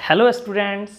Hello students,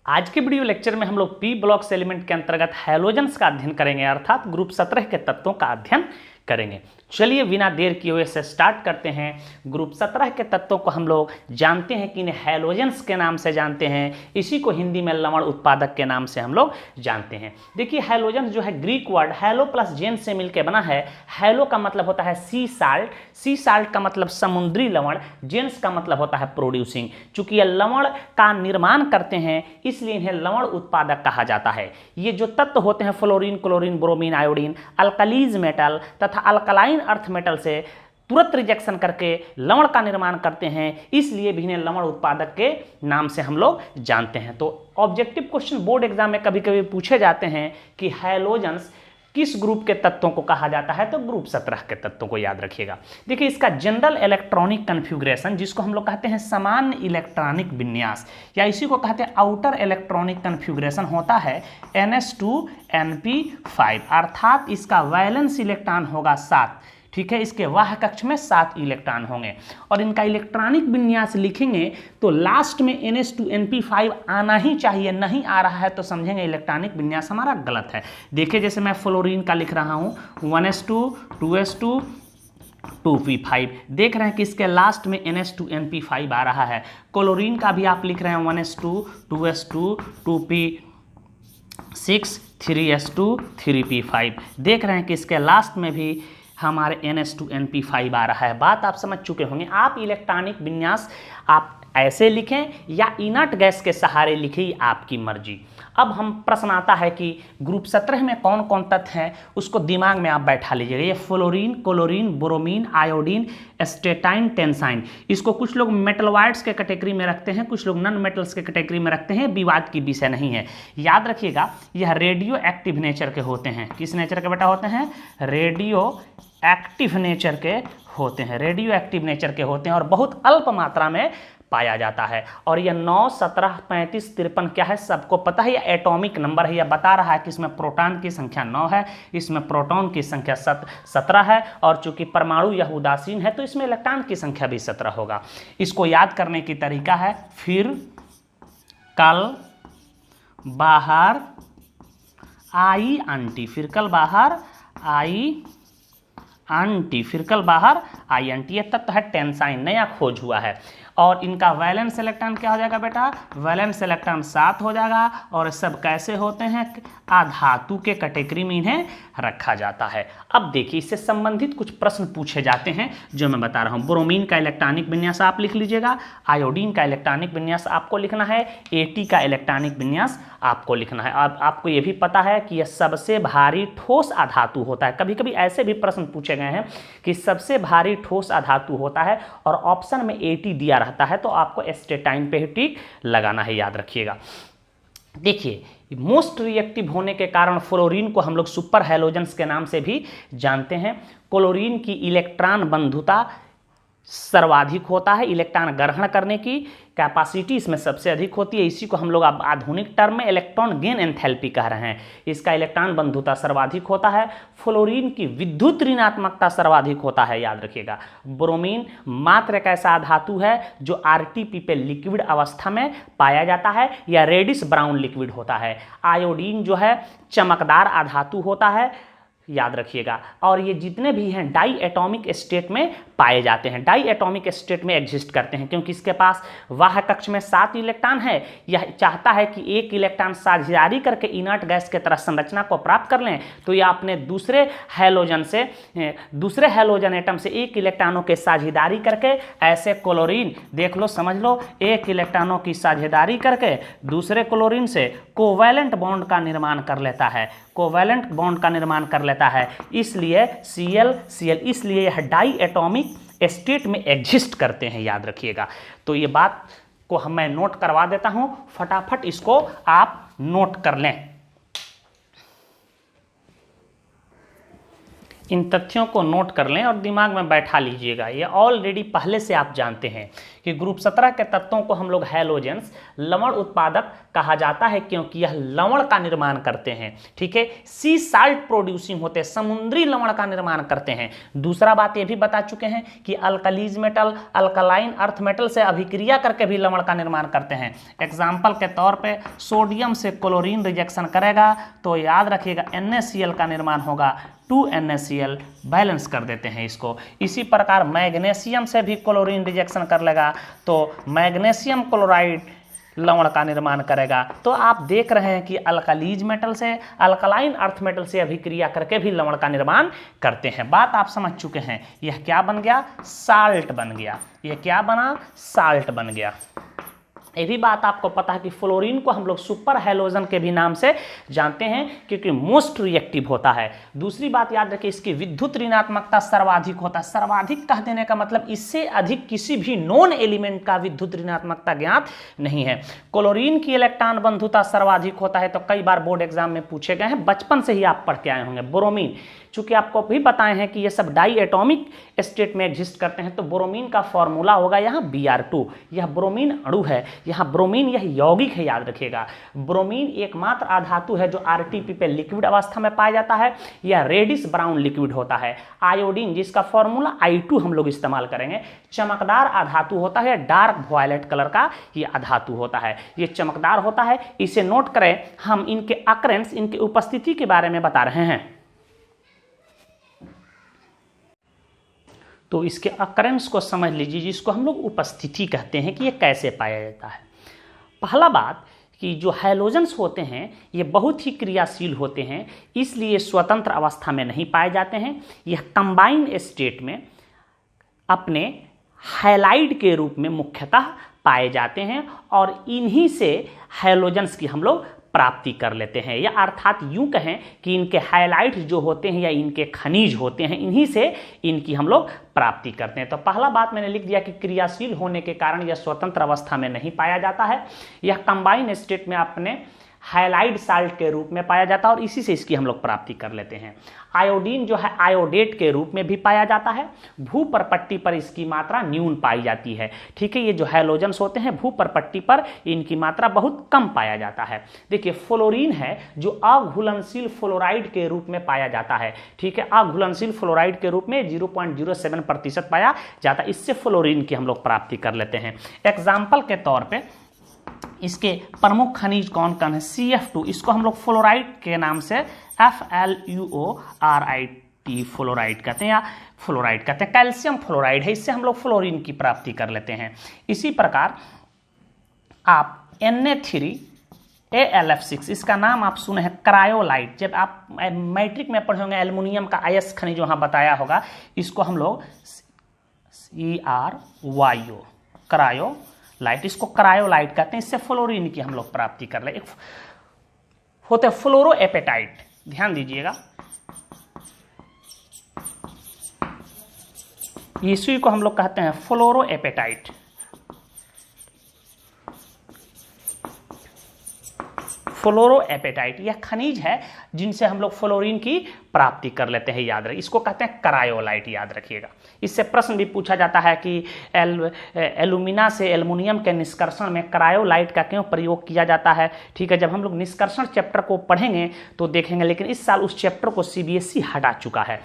आज के video lecture में हम लोग पी ब्लॉक्स एलिमेंट के अंतर्गत हैलोजेंस का अध्ययन करेंगे, अर्थात ग्रुप 17 के तत्वों का अध्ययन करेंगे। चलिए बिना देर किए हुए से स्टार्ट करते हैं। ग्रुप 17 के तत्वों को हम लोग जानते हैं कि इन्हें हैलोजेंस के नाम से जानते हैं, इसी को हिंदी में लवण उत्पादक के नाम से हम लोग जानते हैं। देखिए हैलोजेंस जो है Greek word hello plus gen से मिलकर बना है। हैलो का मतलब होता है सी साल्ट, सी साल्ट का मतलब समुद्री लवण, जेन्स का मतलब होता है प्रोड्यूसिंग। चूंकि ये लवण का निर्माण करते हैं इसलिए इन्हें लवण उत्पादक कहा जाता है। ये जो तत्व होते हैं fluorine, chlorine, bromine, iodine, alkalis metal तथा अल्कलाइन अर्थ मेटल से तुरंत रिजेक्शन करके लवण का निर्माण करते हैं, इसलिए भी इन्हें लवण उत्पादक के नाम से हम लोग जानते हैं। तो ऑब्जेक्टिव क्वेश्चन बोर्ड एग्जाम में कभी कभी पूछे जाते हैं कि हैलोजेंस किस ग्रुप के तत्वों को कहा जाता है, तो ग्रुप 17 के तत्वों को याद रखिएगा। देखिए इसका जनरल इलेक्ट्रॉनिक कन्फिगुरेशन, जिसको हम लोग कहते हैं सामान्य इलेक्ट्रॉनिक विन्यास या इसी को कहते हैं आउटर इलेक्ट्रॉनिक कन्फिगुरेशन, होता है ns2np5, अर्थात इसका वैलेंस इलेक्ट्रॉन होगा 7। ठीक है, इसके वाह कक्ष में 7 इलेक्ट्रॉन होंगे और इनका इलेक्ट्रॉनिक विन्यास लिखेंगे तो लास्ट में ns2np5 आना ही चाहिए। नहीं आ रहा है तो समझेंगे इलेक्ट्रॉनिक विन्यास हमारा गलत है। देखिए जैसे मैं फ्लोरीन का लिख रहा हूँ 1s2 2s2 2p5, देख रहे हैं कि इसके लास्ट में ns2np5 आ रहा है। क्लोरीन का भी आप लिख रहे हैं 1s2 2s2 2p6 3s2 3p5, देख रहे हैं कि इसके लास्ट में भी हमारे ns2np5 आ रहा है। बात आप समझ चुके होंगे। आप इलेक्ट्रॉनिक विन्यास आप ऐसे लिखें या इनर्ट गैस के सहारे लिखें, आपकी मर्जी। अब हम प्रश्न आता है कि ग्रुप 17 में कौन कौन तत्व हैं, उसको दिमाग में आप बैठा लीजिएगा। ये fluorine, chlorine, bromine, iodine, astatine, tennessine, इसको कुछ लोग मेटलवाइड्स के कैटेगरी में रखते हैं, कुछ लोग नॉन मेटल्स के कैटेगरी में रखते हैं। विवाद की विषय नहीं है, याद रखिएगा। यह रेडियो एक्टिव नेचर के होते हैं। किस नेचर के बेटा होते हैं? रेडियो एक्टिव नेचर के होते हैं, रेडियो एक्टिव नेचर के होते हैं और बहुत अल्प मात्रा में पाया जाता है। और यह 9 17 35 53 क्या है, सबको पता है। यह एटॉमिक नंबर है, यह बता रहा है कि इसमें प्रोटॉन की संख्या 9 है, इसमें प्रोटॉन की संख्या 17 है और चूंकि परमाणु यह उदासीन है तो इसमें इलेक्ट्रॉन की संख्या भी 17 होगा। इसको याद करने की तरीका है, फिर कल बाहर आई आंटी, फिर कल बाहर आई आंटी, फिर कल बाहर आई आंटी। यह तत्व है टेंसाइन, नया खोज हुआ है। और इनका वैलेंस इलेक्ट्रॉन क्या हो जाएगा बेटा? वैलेंस इलेक्ट्रॉन 7 हो जाएगा। और सब कैसे होते हैं? अधातु के कैटेगरी में इन्हें रखा जाता है। अब देखिए इससे संबंधित कुछ प्रश्न पूछे जाते हैं जो मैं बता रहा हूँ। ब्रोमीन का इलेक्ट्रॉनिक विन्यास आप लिख लीजिएगा, आयोडीन का इलेक्ट्रॉनिक विन्यास आपको लिखना है, At का इलेक्ट्रॉनिक विन्यास आपको लिखना है। अब आपको ये भी पता है कि यह सबसे भारी ठोस अधातु होता है। कभी कभी ऐसे भी प्रश्न पूछे गए हैं कि सबसे भारी ठोस अधातु होता है और ऑप्शन में At दिया रहता है, तो आपको एस्टेटाइन पे ही टिक लगाना है, याद रखिएगा। देखिए मोस्ट रिएक्टिव होने के कारण फ्लोरीन को हम लोग सुपर हैलोजेंस के नाम से भी जानते हैं। क्लोरीन की इलेक्ट्रॉन बंधुता सर्वाधिक होता है, इलेक्ट्रॉन ग्रहण करने की कैपेसिटी इसमें सबसे अधिक होती है। इसी को हम लोग अब आधुनिक टर्म में इलेक्ट्रॉन गेन एंथैल्पी कह रहे हैं। इसका इलेक्ट्रॉन बंधुता सर्वाधिक होता है। फ्लोरीन की विद्युत ऋणात्मकता सर्वाधिक होता है, याद रखिएगा। ब्रोमीन मात्र एक ऐसा धातु है जो आरटीपी पे लिक्विड अवस्था में पाया जाता है या रेडिश ब्राउन लिक्विड होता है। आयोडीन जो है चमकदार अधातु होता है, याद रखिएगा। और ये जितने भी हैं डाई एटॉमिक स्टेट में पाए जाते हैं, डाई एटॉमिक स्टेट में एग्जिस्ट करते हैं, क्योंकि इसके पास वाह कक्ष में 7 इलेक्ट्रॉन है। यह चाहता है कि एक इलेक्ट्रॉन साझेदारी करके इनर्ट गैस के तरह संरचना को प्राप्त कर लें, तो यह अपने दूसरे हैलोजन एटम से एक इलेक्ट्रॉनों के साझेदारी करके, ऐसे क्लोरीन देख लो समझ लो, एक इलेक्ट्रॉनों की साझेदारी करके दूसरे क्लोरीन से कोवैलेंट बॉन्ड का निर्माण कर लेता है, कोवैलेंट बॉन्ड का निर्माण कर लेता है। इसलिए Cl इसलिए यह डाई एटॉमिक स्टेट में एग्जिस्ट करते हैं, याद रखिएगा। तो ये बात को मैं नोट करवा देता हूं, फटाफट इसको आप नोट कर लें। इन तथ्यों को नोट कर लें और दिमाग में बैठा लीजिएगा। ये ऑलरेडी पहले से आप जानते हैं कि ग्रुप 17 के तत्वों को हम लोग हैलोजेंस लवण उत्पादक कहा जाता है, क्योंकि यह लवण का निर्माण करते हैं। ठीक है, सी साल्ट प्रोड्यूसिंग होते हैं, समुद्री लवण का निर्माण करते हैं। दूसरा बात ये भी बता चुके हैं कि alkalis metal alkaline earth metal से अभिक्रिया करके भी लवण का निर्माण करते हैं। एग्जाम्पल के तौर पे सोडियम से क्लोरीन रिजेक्शन करेगा तो याद रखिएगा NaCl का निर्माण होगा, 2NaCl, बैलेंस कर देते हैं इसको। इसी प्रकार मैग्नीशियम से भी क्लोरीन रिजेक्शन कर लेगा तो मैग्नीशियम क्लोराइड लवण का निर्माण करेगा। तो आप देख रहे हैं कि अल्कलीज मेटल से अल्कलाइन अर्थ मेटल से अभिक्रिया करके भी लवण का निर्माण करते हैं। बात आप समझ चुके हैं। यह क्या बन गया? साल्ट बन गया। यह क्या बना? साल्ट बन गया। ये भी बात आपको पता है कि फ्लोरीन को हम लोग सुपर हैलोजन के भी नाम से जानते हैं, क्योंकि मोस्ट रिएक्टिव होता है। दूसरी बात याद रखिए, इसकी विद्युत ऋणात्मकता सर्वाधिक होता है। सर्वाधिक कह देने का मतलब इससे अधिक किसी भी नॉन एलिमेंट का विद्युत ऋणात्मकता ज्ञात नहीं है। क्लोरीन की इलेक्ट्रॉन बंधुता सर्वाधिक होता है, तो कई बार बोर्ड एग्जाम में पूछे गए हैं, बचपन से ही आप पढ़ के आए होंगे। ब्रोमीन, चूंकि आपको भी बताए हैं कि ये सब डाई एटॉमिक स्टेट में एग्जिस्ट करते हैं, तो ब्रोमीन का फॉर्मूला होगा यहाँ Br2। यह ब्रोमीन अणु है, यहाँ ब्रोमीन यह यौगिक है, याद रखिएगा। ब्रोमीन एकमात्र अधातु है जो आरटीपी पे लिक्विड अवस्था में पाया जाता है। यह रेडिश ब्राउन लिक्विड होता है। आयोडीन, जिसका फॉर्मूला I2 हम लोग इस्तेमाल करेंगे, चमकदार अधातु होता है, डार्क वायलेट कलर का ये अधातु होता है। ये चमकदार होता है, इसे नोट करें। हम इनके अकरेंस, इनकी उपस्थिति के बारे में बता रहे हैं। तो इसके अकरेंस को समझ लीजिए, जिसको हम लोग उपस्थिति कहते हैं, कि ये कैसे पाया जाता है। पहला बात कि जो हैलोजेंस होते हैं ये बहुत ही क्रियाशील होते हैं, इसलिए स्वतंत्र अवस्था में नहीं पाए जाते हैं। यह कंबाइन स्टेट में अपने हैलाइड के रूप में मुख्यतः पाए जाते हैं, और इन्हीं से हैलोजेंस की हम लोग प्राप्ति कर लेते हैं। या अर्थात यूं कहें कि इनके हाइलाइट्स जो होते हैं या इनके खनिज होते हैं, इन्हीं से इनकी हम लोग प्राप्ति करते हैं। तो पहला बात मैंने लिख दिया कि क्रियाशील होने के कारण यह स्वतंत्र अवस्था में नहीं पाया जाता है। यह कंबाइन स्टेट में अपने हाइलाइड साल्ट के रूप में पाया जाता है, और इसी से इसकी हम लोग प्राप्ति कर लेते हैं। आयोडीन जो है आयोडेट के रूप में भी पाया जाता है। भूपरपट्टी पर इसकी मात्रा न्यून पाई जाती है। ठीक है, ये जो हैलोजेंस होते हैं भूपरपट्टी पर इनकी मात्रा बहुत कम पाया जाता है। देखिए, फ्लोरीन है जो अघुलनशील फ्लोराइड के रूप में पाया जाता है। ठीक है, अघुलनशील फ्लोराइड के रूप में 0.07% पाया जाता है। इससे फ्लोरीन की हम लोग प्राप्ति कर लेते हैं। एग्जाम्पल के तौर पर इसके प्रमुख खनिज कौन कौन है? CF2, इसको हम लोग फ्लोराइड के नाम से FLUORID फ्लोराइड कहते हैं, या फ्लोराइड कहते हैं। कैल्शियम फ्लोराइड है, इससे हम लोग फ्लोरीन की प्राप्ति कर लेते हैं। इसी प्रकार आप Na3AlF6, इसका नाम आप सुने हैं क्रायोलाइट। जब आप मैट्रिक में पढ़े होंगे एल्युमिनियम का अयस्क खनिज वहां बताया होगा, इसको हम लोग CRYO क्रायोलाइट, इसको क्रायोलाइट कहते हैं। इससे फ्लोरीन की हम लोग प्राप्ति कर ले। एक होते फ्लोरोएपेटाइट, ध्यान दीजिएगा, इसी को हम लोग कहते हैं फ्लोरोएपेटाइट। फ्लोरोएपेटाइट यह खनिज है जिनसे हम लोग फ्लोरीन की प्राप्ति कर लेते हैं, याद रखिए। इसको कहते हैं क्रायोलाइट, याद रखिएगा। इससे प्रश्न भी पूछा जाता है कि एल्यूमिना से एल्युमिनियम के निष्कर्षण में क्रायोलाइट का क्यों प्रयोग किया जाता है। ठीक है, जब हम लोग निष्कर्षण चैप्टर को पढ़ेंगे तो देखेंगे, लेकिन इस साल उस चैप्टर को CBSE हटा चुका है।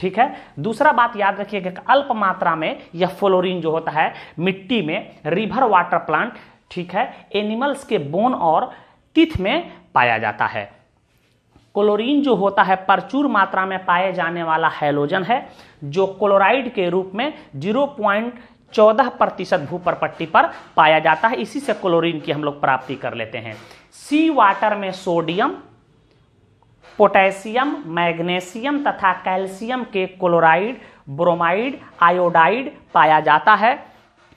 ठीक है, दूसरा बात याद रखिएगा, अल्प मात्रा में यह फ्लोरीन जो होता है मिट्टी में, रिवर वाटर प्लांट, ठीक है, एनिमल्स के बोन और टीथ में पाया जाता है। क्लोरीन जो होता है प्रचुर मात्रा में पाए जाने वाला हैलोजन है, जो क्लोराइड के रूप में 0.14% भूपरपट्टी पर पाया जाता है। इसी से क्लोरीन की हम लोग प्राप्ति कर लेते हैं। सी वाटर में सोडियम, पोटेशियम, मैग्नीशियम तथा कैल्शियम के क्लोराइड, ब्रोमाइड, आयोडाइड पाया जाता है।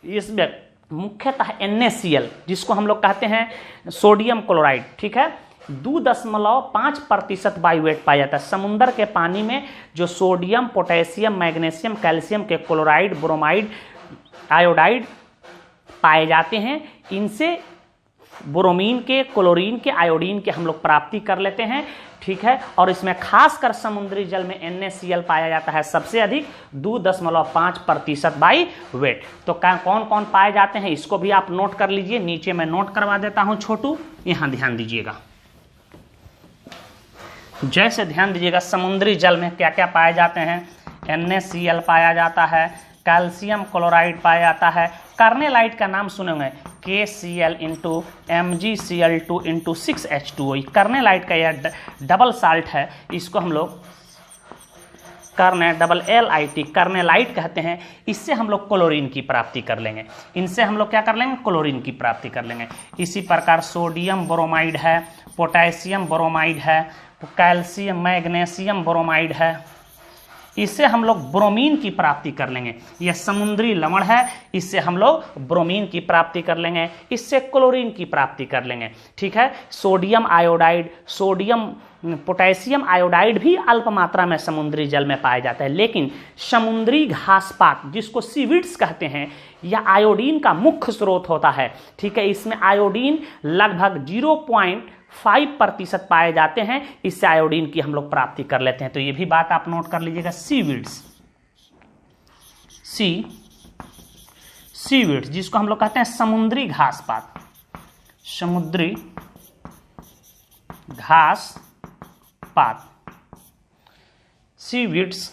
इसमें मुख्यतः NaCl, जिसको हम लोग कहते हैं सोडियम क्लोराइड, ठीक है, 2.5% बाई वेट पाया जाता है। समुद्र के पानी में जो सोडियम, पोटेशियम, मैग्नीशियम, कैल्शियम के क्लोराइड, ब्रोमाइड, आयोडाइड पाए जाते हैं, इनसे ब्रोमीन के, क्लोरीन के, आयोडीन के हम लोग प्राप्ति कर लेते हैं। ठीक है। और इसमें खासकर समुद्री जल में NaCl पाया जाता है सबसे अधिक 2.5% बाई वेट। तो कौन कौन पाए जाते हैं इसको भी आप नोट कर लीजिए, नीचे मैं नोट करवा देता हूं छोटू, यहां ध्यान दीजिएगा। जैसे ध्यान दीजिएगा समुद्री जल में क्या क्या पाए जाते हैं, NaCl पाया जाता है, कैल्शियम क्लोराइड पाया जाता है, कार्नेलाइट का नाम सुनेंगे KCl into MgCl2 into 6H2O। Carnallite का यह डबल साल्ट है, इसको हम लोग LIT कार्नेलाइट कहते हैं। इससे हम लोग क्लोरीन की प्राप्ति कर लेंगे, इनसे हम लोग क्या कर लेंगे, क्लोरीन की प्राप्ति कर लेंगे। इसी प्रकार सोडियम ब्रोमाइड है, पोटेशियम ब्रोमाइड है, कैल्शियम मैग्नीशियम ब्रोमाइड है, इससे हम लोग ब्रोमीन की प्राप्ति कर लेंगे। यह समुद्री लवण है, इससे हम लोग ब्रोमीन की प्राप्ति कर लेंगे, इससे क्लोरीन की प्राप्ति कर लेंगे, ठीक है। सोडियम आयोडाइड, पोटेशियम आयोडाइड भी अल्प मात्रा में समुद्री जल में पाया जाता है, लेकिन समुद्री घास पात जिसको सीवीड्स कहते हैं, यह आयोडीन का मुख्य स्रोत होता है, ठीक है। इसमें आयोडीन लगभग 0.5% पाए जाते हैं, इससे आयोडीन की हम लोग प्राप्ति कर लेते हैं। तो ये भी बात आप नोट कर लीजिएगा। सीवीड्स जिसको हम लोग कहते हैं समुद्री घास पात, समुद्री घास पात, सीवीड्स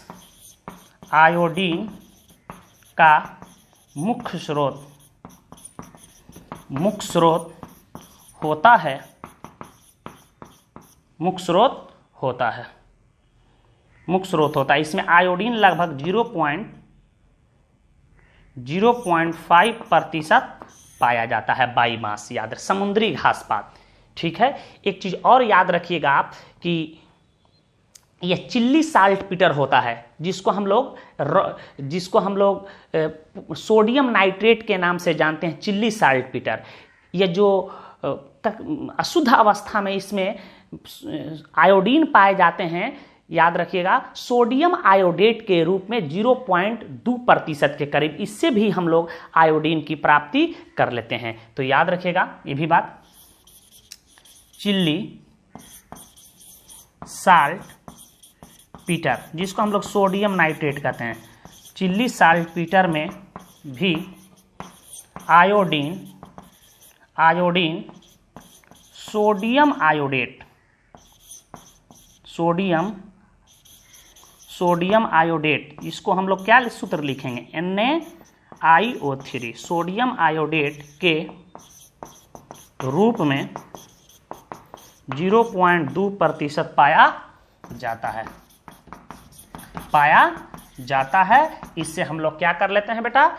आयोडीन का मुख्य स्रोत होता है, मुख्य स्रोत होता है। इसमें आयोडीन लगभग 0.5% पाया जाता है बाई मास, याद रखें, समुद्री घास पात, ठीक है। एक चीज और याद रखिएगा आप कि यह चिल्ली साल्ट पीटर होता है, जिसको हम लोग सोडियम नाइट्रेट के नाम से जानते हैं, चिल्ली साल्ट पीटर। यह जो अशुद्ध अवस्था में इसमें आयोडीन पाए जाते हैं, याद रखिएगा, सोडियम आयोडेट के रूप में 0.2% के करीब, इससे भी हम लोग आयोडीन की प्राप्ति कर लेते हैं। तो याद रखिएगा ये भी बात। चिल्ली साल्ट पीटर जिसको हम लोग सोडियम नाइट्रेट कहते हैं, चिल्ली साल्ट पीटर में भी आयोडीन सोडियम आयोडेट, इसको हम लोग क्या सूत्र लिखेंगे, NaIO3, सोडियम आयोडेट के रूप में 0.2% पाया जाता है। इससे हम लोग क्या कर लेते हैं बेटा,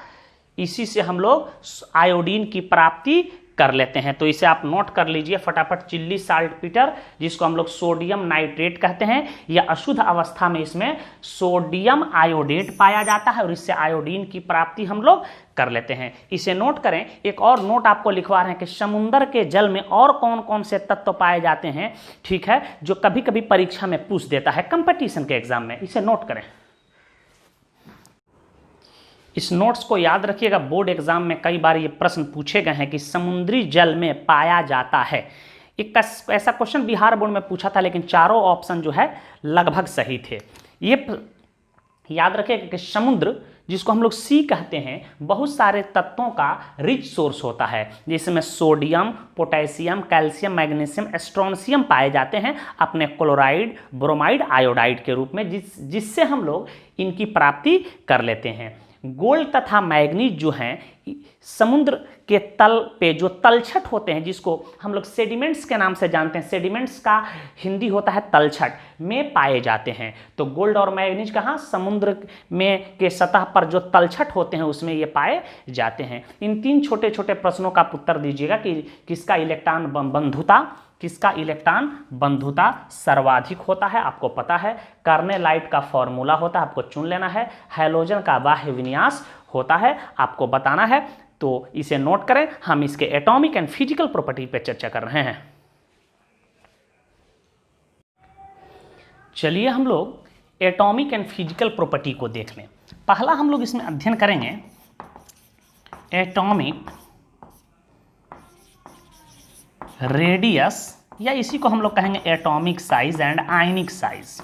इसी से हम लोग आयोडीन की प्राप्ति कर लेते हैं। तो इसे आप नोट कर लीजिए फटाफट। चिल्ली साल्ट पीटर जिसको हम लोग सोडियम नाइट्रेट कहते हैं, यह अशुद्ध अवस्था में इसमें सोडियम आयोडेट पाया जाता है और इससे आयोडीन की प्राप्ति हम लोग कर लेते हैं। इसे नोट करें। एक और नोट आपको लिखवा रहे हैं कि समुद्र के जल में और कौन कौन से तत्व पाए जाते हैं, ठीक है, जो कभी कभी परीक्षा में पूछ देता है कंपटीशन के एग्जाम में। इसे नोट करें। इस नोट्स को याद रखिएगा, बोर्ड एग्जाम में कई बार ये प्रश्न पूछे गए हैं कि समुद्री जल में पाया जाता है। एक ऐसा क्वेश्चन बिहार बोर्ड में पूछा था, लेकिन चारों ऑप्शन जो है लगभग सही थे। ये याद रखिएगा कि समुद्र जिसको हम लोग सी कहते हैं, बहुत सारे तत्वों का रिच सोर्स होता है, जिसमें sodium, potassium, calcium, magnesium, strontium पाए जाते हैं अपने क्लोराइड, ब्रोमाइड, आयोडाइड के रूप में, जिससे हम लोग इनकी प्राप्ति कर लेते हैं। गोल्ड तथा मैग्नीज जो हैं समुद्र के तल पे जो तलछट होते हैं, जिसको हम लोग सेडिमेंट्स के नाम से जानते हैं, सेडिमेंट्स का हिंदी होता है तलछट, में पाए जाते हैं। तो गोल्ड और मैग्नीज कहाँ, समुद्र में के सतह पर जो तलछट होते हैं उसमें ये पाए जाते हैं। इन तीन छोटे छोटे प्रश्नों का उत्तर दीजिएगा कि किसका इलेक्ट्रॉन बंधुता सर्वाधिक होता है। आपको पता है कार्नेलाइट का फॉर्मूला होता है, आपको चुन लेना है। हैलोजन का बाह्य विन्यास होता है, आपको बताना है। तो इसे नोट करें। हम इसके एटॉमिक एंड फिजिकल प्रॉपर्टी पे चर्चा कर रहे हैं। चलिए हम लोग एटॉमिक एंड फिजिकल प्रॉपर्टी को देख लें। पहला हम लोग इसमें अध्ययन करेंगे एटॉमिक रेडियस या इसी को हम लोग कहेंगे atomic size and ionic size.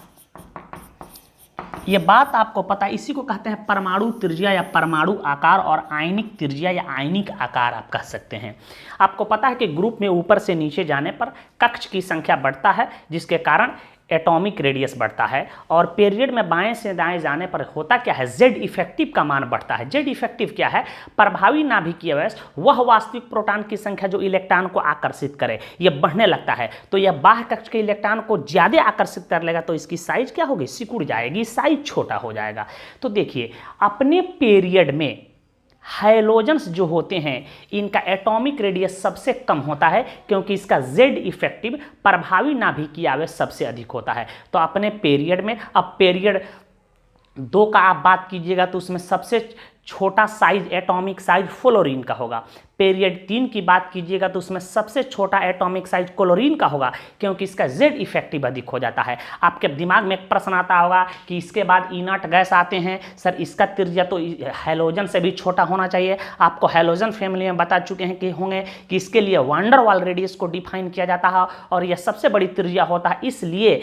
ये बात आपको पता है, इसी को कहते हैं परमाणु त्रिज्या या परमाणु आकार, और आयनिक त्रिज्या या आयनिक आकार आप कह सकते हैं। आपको पता है कि ग्रुप में ऊपर से नीचे जाने पर कक्ष की संख्या बढ़ता है, जिसके कारण एटॉमिक रेडियस बढ़ता है, और पीरियड में बाएं से दाएं जाने पर होता क्या है, जेड इफेक्टिव का मान बढ़ता है। जेड इफेक्टिव क्या है, प्रभावी नाभिकीय व्यास, वह वास्तविक प्रोटॉन की संख्या जो इलेक्ट्रॉन को आकर्षित करे, यह बढ़ने लगता है। तो यह बाह्य कक्ष के इलेक्ट्रॉन को ज्यादा आकर्षित कर लेगा, तो इसकी साइज क्या होगी, सिकुड़ जाएगी, साइज छोटा हो जाएगा। तो देखिए अपने पीरियड में हैलोजेंस जो होते हैं इनका एटॉमिक रेडियस सबसे कम होता है, क्योंकि इसका जेड इफेक्टिव प्रभावी नाभिकीय आवेश सबसे अधिक होता है। तो अपने पीरियड में, अब पीरियड 2 का आप बात कीजिएगा तो उसमें सबसे छोटा साइज एटॉमिक साइज फ्लोरीन का होगा। पीरियड 3 की बात कीजिएगा तो उसमें सबसे छोटा एटॉमिक साइज क्लोरीन का होगा, क्योंकि इसका जेड इफेक्टिव अधिक हो जाता है। आपके दिमाग में एक प्रश्न आता होगा कि इसके बाद इनर्ट गैस आते हैं, सर इसका त्रिज्या तो हैलोजन से भी छोटा होना चाहिए। आपको हैलोजन फैमिली में बता चुके हैं कि होंगे कि इसके लिए वांडर वाल रेडियस को डिफाइन किया जाता है, और यह सबसे बड़ी त्रिज्या होता है, इसलिए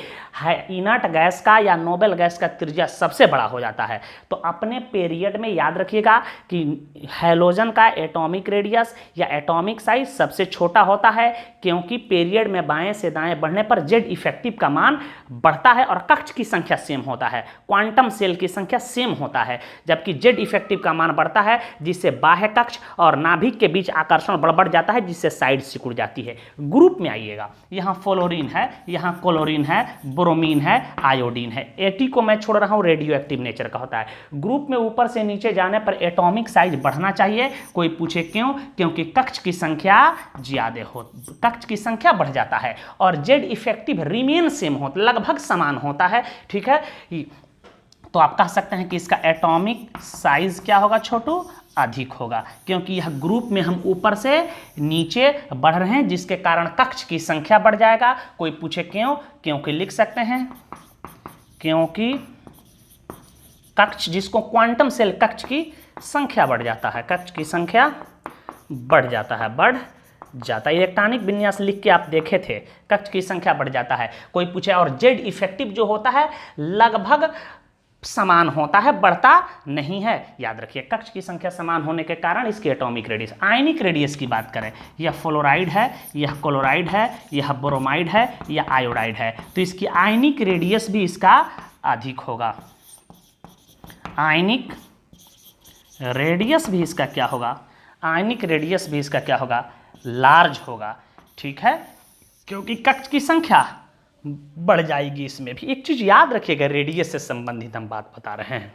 इनर्ट गैस का या नोबेल गैस का त्रिज्या सबसे बड़ा हो जाता है। तो अपने पीरियड में याद रखिएगा कि हैलोजन का एटॉमिक रेडियस या एटॉमिक साइज सबसे छोटा होता है, क्योंकि पीरियड में बाएं से दाएं बढ़ने पर जेड इफेक्टिव का मान बढ़ता है और कक्ष की संख्या सेम होता है, क्वांटम सेल की संख्या सेम होता है, जबकि जेड इफेक्टिव का मान बढ़ता है, जिससे बाह्य कक्ष और नाभिक के बीच आकर्षण बढ़ जाता है, जिससे साइड सिकुड़ जाती है। ग्रुप में आइएगा, यहाँ फ्लोरीन है, यहाँ क्लोरीन है, ब्रोमीन है, आयोडीन है। एटी को मैं छोड़ रहा हूँ, रेडियो एक्टिव नेचर का होता है। ग्रुप में ऊपर से नीचे जाने पर एटॉमिक साइज बढ़ना चाहिए। कोई पूछे क्यों, क्योंकि कक्ष की संख्या ज्यादा हो, कक्ष की संख्या बढ़ जाता है, और जेड इफेक्टिव रिमेन सेम होता, लगभग समान होता है। ठीक है, तो आप कह सकते हैं कि इसका एटॉमिक साइज क्या होगा, छोटू, अधिक होगा, क्योंकि यह ग्रुप में हम ऊपर से नीचे बढ़ रहे हैं, जिसके कारण कक्ष की संख्या बढ़ जाएगा। कोई पूछे क्यों, क्योंकि लिख सकते हैं क्योंकि कक्ष, जिसको क्वांटम सेल कक्ष की संख्या बढ़ जाता है, कक्ष की संख्या बढ़ जाता है, बढ़ जाता है। इलेक्ट्रॉनिक विन्यास लिख के आप देखे थे, कक्ष की संख्या बढ़ जाता है। कोई पूछे, और जेड इफेक्टिव जो होता है लगभग समान होता है, बढ़ता नहीं है। याद रखिए, कक्ष की संख्या समान होने के कारण इसकी एटॉमिक रेडियस। आयनिक रेडियस की बात करें, यह फ्लोराइड है, यह क्लोराइड है, यह ब्रोमाइड है, यह आयोडाइड है, तो इसकी आयनिक रेडियस भी इसका अधिक होगा। आयनिक रेडियस भी इसका क्या होगा, आयनिक रेडियस भी इसका क्या होगा, लार्ज होगा। ठीक है, क्योंकि कक्ष की संख्या बढ़ जाएगी। इसमें भी एक चीज याद रखिएगा, रेडियस से संबंधित हम बात बता रहे हैं,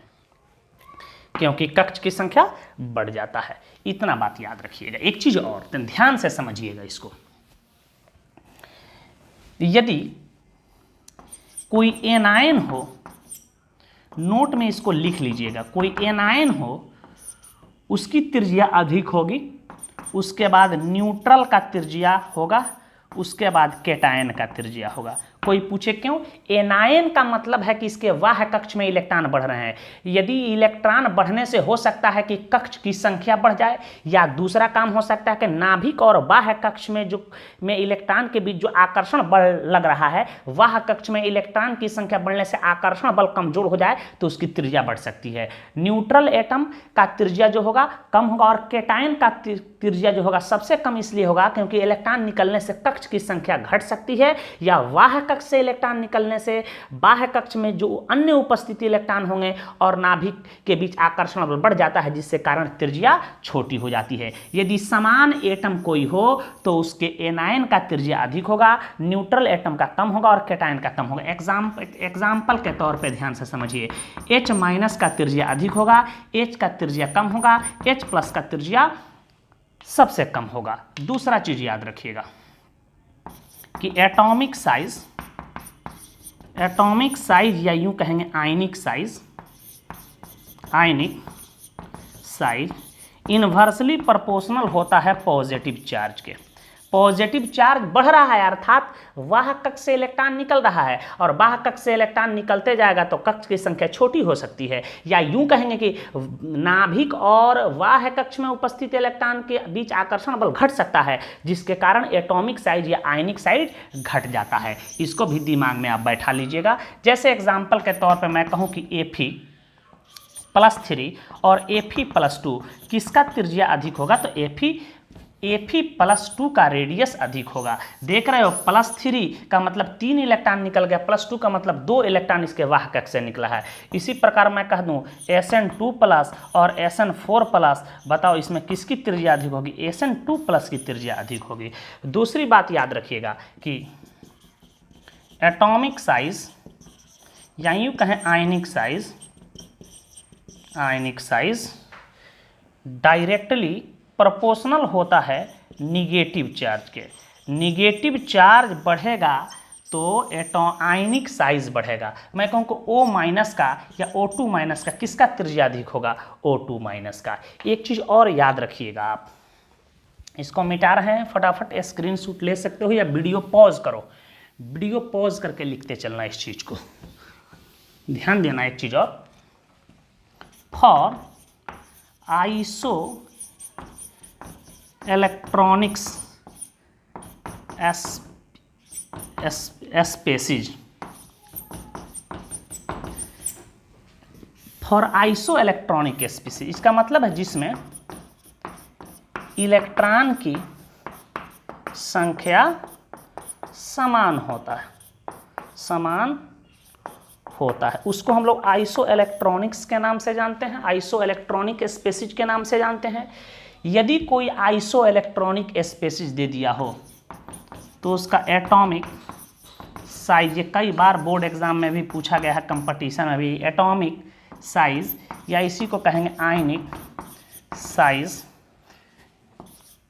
क्योंकि कक्ष की संख्या बढ़ जाता है, इतना बात याद रखिएगा। एक चीज और ध्यान से समझिएगा इसको, यदि कोई एनायन हो, नोट में इसको लिख लीजिएगा, कोई एनायन हो उसकी त्रिज्या अधिक होगी, उसके बाद न्यूट्रल का त्रिज्या होगा, उसके बाद केटायन का त्रिज्या होगा। कोई पूछे क्यों, एनायन का मतलब है कि इसके बाह्य कक्ष में इलेक्ट्रॉन बढ़ रहे हैं। यदि इलेक्ट्रॉन बढ़ने से हो सकता है कि कक्ष की संख्या बढ़ जाए, या दूसरा काम हो सकता है कि नाभिक और बाह्य कक्ष में में इलेक्ट्रॉन के बीच जो आकर्षण बल लग रहा है, बाह्य कक्ष में इलेक्ट्रॉन की संख्या बढ़ने से आकर्षण बल कमजोर हो जाए, तो उसकी त्रिज्या बढ़ सकती है। न्यूट्रल एटम का त्रिज्या जो होगा कम होगा, और केटायन का त्रिज्या जो होगा सबसे कम इसलिए होगा क्योंकि इलेक्ट्रॉन निकलने से कक्ष की संख्या घट सकती है, या बाह्य कक्ष से इलेक्ट्रॉन निकलने से बाह्य कक्ष में जो अन्य उपस्थित इलेक्ट्रॉन होंगे और नाभिक के बीच आकर्षण बल बढ़ जाता है, जिससे कारण त्रिज्या छोटी हो जाती है। यदि समान एटम कोई हो तो उसके एनायन का त्रिज्या अधिक होगा, न्यूट्रल एटम का कम होगा और केटायन का कम होगा। एग्जाम्पल के तौर पे ध्यान से समझिए, H- का त्रिज्या अधिक होगा, H का त्रिज्या कम होगा, H+ का त्रिज्या सबसे कम होगा। दूसरा चीज याद रखिएगा कि एटॉमिक साइज या यूं कहेंगे आयनिक साइज इनवर्सली प्रोपोर्शनल होता है पॉजिटिव चार्ज के। पॉजिटिव चार्ज बढ़ रहा है, अर्थात वाहक कक्ष से इलेक्ट्रॉन निकल रहा है, और वाहक कक्ष से इलेक्ट्रॉन निकलते जाएगा तो कक्ष की संख्या छोटी हो सकती है, या यूं कहेंगे कि नाभिक और वाहक कक्ष में उपस्थित इलेक्ट्रॉन के बीच आकर्षण बल घट सकता है, जिसके कारण एटॉमिक साइज या आयनिक साइज घट जाता है। इसको भी दिमाग में आप बैठा लीजिएगा। जैसे एग्जाम्पल के तौर पर मैं कहूँ कि Fe+3 और Fe+2 किसका त्रिज्या अधिक होगा, तो Fe+2 का रेडियस अधिक होगा। देख रहे हो, +3 का मतलब 3 इलेक्ट्रॉन निकल गया, +2 का मतलब 2 इलेक्ट्रॉन इसके वाहक कक्ष से निकला है। इसी प्रकार मैं कह दूं Sn2+ और Sn4+, बताओ इसमें किसकी त्रिज्या अधिक होगी, Sn2+ की त्रिज्या अधिक होगी। दूसरी बात याद रखिएगा कि एटॉमिक साइज या यूँ कहें आयनिक साइज डायरेक्टली प्रोपोर्शनल होता है निगेटिव चार्ज के। निगेटिव चार्ज बढ़ेगा तो आयनिक साइज बढ़ेगा। मैं कहूँ कि O- का या O2- का किसका त्रिज्या अधिक होगा, O2- का। एक चीज़ और याद रखिएगा, आप इसको मिटा रहे हैं, फटाफट स्क्रीनशॉट ले सकते हो या वीडियो पॉज करो, वीडियो पॉज करके लिखते चलना। इस चीज़ को ध्यान देना। एक चीज़ और, for iso electronics species, for iso electronic species, इसका मतलब है जिसमें इलेक्ट्रॉन की संख्या समान होता है, उसको हम लोग आइसो इलेक्ट्रॉनिक्स के नाम से जानते हैं, आइसो इलेक्ट्रॉनिक स्पेसीज के नाम से जानते हैं। यदि कोई आइसो इलेक्ट्रॉनिक स्पेसीज दे दिया हो तो उसका एटॉमिक साइज, ये कई बार बोर्ड एग्जाम में भी पूछा गया है, कंपटीशन में भी, एटॉमिक साइज या इसी को कहेंगे आयनिक साइज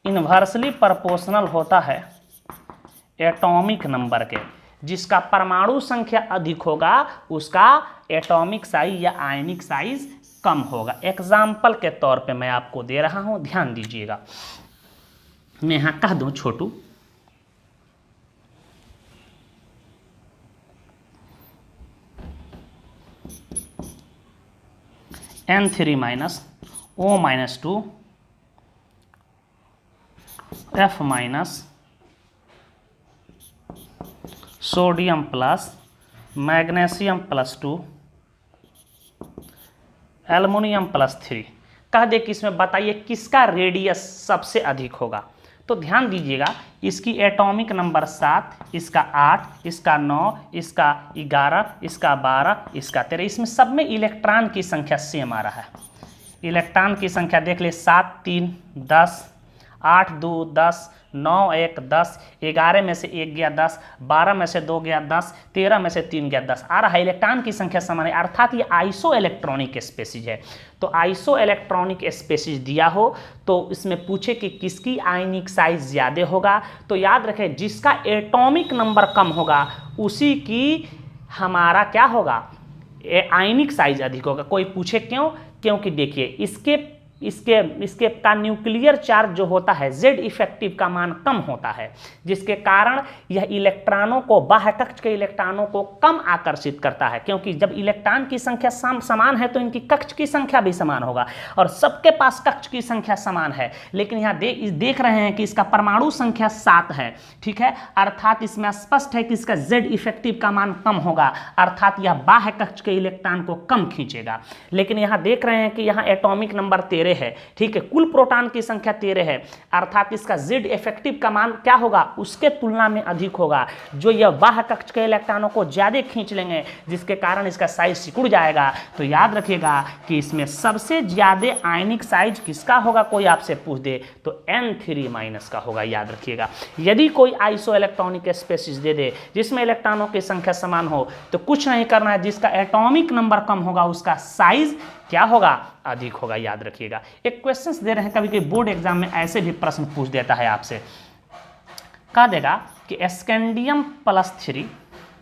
इन्वर्सली प्रोपोर्शनल होता है एटॉमिक नंबर के। जिसका परमाणु संख्या अधिक होगा उसका एटॉमिक साइज या आयनिक साइज कम होगा। एग्जाम्पल के तौर पे मैं आपको दे रहा हूं, ध्यान दीजिएगा। मैं यहां कह दूं छोटू, N3- O-2 F- sodium plus magnesium +2 aluminium +3। कह दे कि इसमें बताइए किसका रेडियस सबसे अधिक होगा। तो ध्यान दीजिएगा, इसकी एटॉमिक नंबर 7, इसका 8, इसका 9, इसका 11, इसका 12, इसका 13, इसमें सब में इलेक्ट्रॉन की संख्या सेम आ रहा है। इलेक्ट्रॉन की संख्या देख ले, 7 3 10, 8 2 10, 9 1 10, 11 में से 1 गया 10, 12 में से 2 गया 10, 13 में से 3 गया 10 आ रहा है। इलेक्ट्रॉन की संख्या समान है, अर्थात ये आइसो इलेक्ट्रॉनिक स्पेसीज है। तो आइसो इलेक्ट्रॉनिक स्पेसीज दिया हो तो इसमें पूछे कि किसकी आयनिक साइज ज़्यादा होगा, तो याद रखें जिसका एटॉमिक नंबर कम होगा उसी की हमारा क्या होगा, आयनिक साइज अधिक होगा। कोई पूछे क्यों, क्योंकि देखिए इसके का न्यूक्लियर चार्ज जो होता है Z इफेक्टिव का मान कम होता है, जिसके कारण यह इलेक्ट्रॉनों को, बाह्य कक्ष के इलेक्ट्रॉनों को कम आकर्षित करता है। क्योंकि जब इलेक्ट्रॉन की संख्या समान है तो इनकी कक्ष की संख्या भी समान होगा, और सबके पास कक्ष की संख्या समान है। लेकिन यहाँ देख रहे हैं कि इसका परमाणु संख्या 7 है, ठीक है, अर्थात इसमें स्पष्ट है कि इसका Z इफेक्टिव का मान कम होगा, अर्थात यह बाह्य कक्ष के इलेक्ट्रॉन को कम खींचेगा। लेकिन यहाँ देख रहे हैं कि यहाँ एटॉमिक नंबर 13 है, ठीक है, कुल प्रोटॉन की संख्या 13 है, अर्थात इसका Z इफेक्टिव का मान क्या होगा, उसके तुलना में अधिक होगा, जो यह बाह्य कक्ष के इलेक्ट्रॉनों को ज्यादा खींच लेंगे, जिसके कारण इसका साइज सिकुड़ जाएगा। तो याद रखिएगा कि इसमें सबसे ज्यादा आयनिक साइज किसका होगा, कोई आपसे पूछ दे तो N3- का होगा, याद रखिएगा। यदि कोई आइसो इलेक्ट्रॉनिक स्पेसीज दे दे जिसमें इलेक्ट्रॉनों की संख्या समान हो तो कुछ नहीं करना है, जिसका एटॉमिक नंबर कम होगा उसका साइज क्या होगा, अधिक होगा, याद रखिएगा। एक क्वेश्चंस दे रहे हैं, कभी कभी बोर्ड एग्जाम में ऐसे भी प्रश्न पूछ देता है आपसे, कह देगा कि स्कैंडियम+3,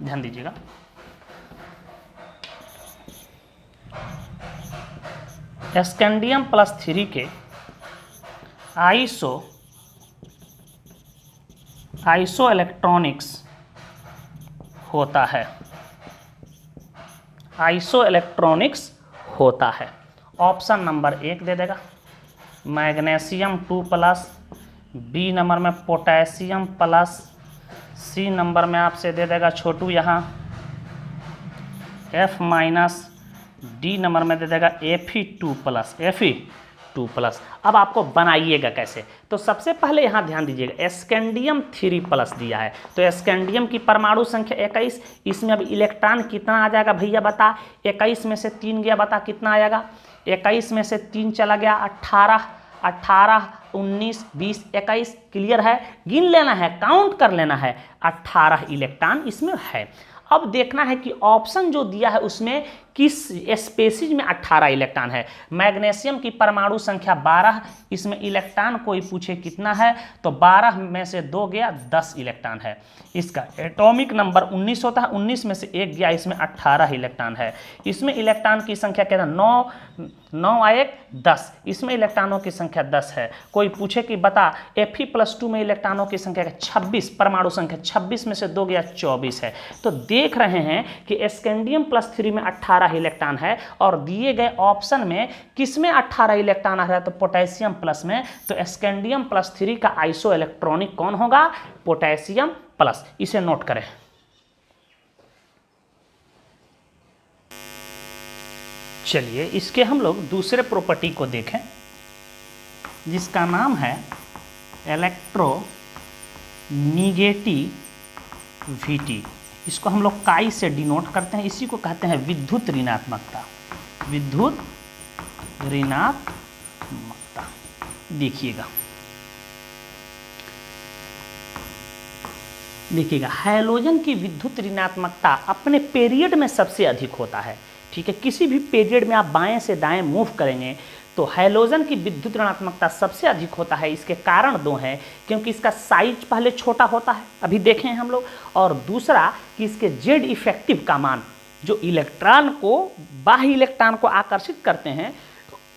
ध्यान दीजिएगा, स्कैंडियम+3 के आइसो आइसोइलेक्ट्रॉनिक्स होता है, आइसोइलेक्ट्रॉनिक्स होता है। ऑप्शन नंबर 1 दे देगा मैग्नीशियम 2+, बी नंबर में पोटेशियम प्लस, सी नंबर में आपसे दे देगा छोटू यहाँ F-, डी नंबर में दे देगा Fe2+, Fe2+। अब आपको बनाइएगा कैसे, तो सबसे पहले यहाँ ध्यान दीजिएगा स्कैंडियम 3+ दिया है, तो स्कैंडियम की परमाणु संख्या 21, इसमें अब इलेक्ट्रॉन कितना आ जाएगा भैया बता, 21 में से 3 गया, बता कितना आएगा, 21 में से 3 चला गया 18, 18, 19, 20, 21, क्लियर है, गिन लेना है, काउंट कर लेना है, 18 इलेक्ट्रॉन इसमें है। अब देखना है कि ऑप्शन जो दिया है उसमें किस स्पेसीज में 18 इलेक्ट्रॉन है। मैग्नीशियम की परमाणु संख्या 12, इसमें इलेक्ट्रॉन कोई पूछे कितना है, तो 12 में से 2 गया 10 इलेक्ट्रॉन है। इसका एटॉमिक नंबर 19 होता है, 19 में से 1 गया, इसमें 18 इलेक्ट्रॉन है। इसमें इलेक्ट्रॉन की संख्या क्या है, 9 आए 10, इसमें इलेक्ट्रॉनों की संख्या 10 है। कोई पूछे कि बता Fe+2 में इलेक्ट्रॉनों की संख्या 26, परमाणु संख्या 26 में से 2 गया 24 है। तो देख रहे हैं कि स्कैंडियम+3 में 18 इलेक्ट्रॉन है और दिए गए ऑप्शन में किसमें 18 इलेक्ट्रॉन आ रहा है, तो पोटेशियम प्लस में, तो स्कैंडियम+3 का आइसो इलेक्ट्रॉनिक कौन होगा, पोटेशियम प्लस। इसे नोट करें। चलिए इसके हम लोग दूसरे प्रॉपर्टी को देखें जिसका नाम है इलेक्ट्रोनिगेटिविटी। इसको हम लोग काई से डिनोट करते हैं, इसी को कहते हैं विद्युत ऋणात्मकता, विद्युत ऋणात्मकता। देखिएगा हैलोजन की विद्युत ऋणात्मकता अपने पीरियड में सबसे अधिक होता है, ठीक है। किसी भी पीरियड में आप बाएं से दाएं मूव करेंगे तो हैलोजन की विद्युत ऋणात्मकता सबसे अधिक होता है। इसके कारण 2 हैं, क्योंकि इसका साइज पहले छोटा होता है, अभी देखें हम लोग, और दूसरा कि इसके जेड इफेक्टिव का मान, जो इलेक्ट्रॉन को, बाह्य इलेक्ट्रॉन को आकर्षित करते हैं,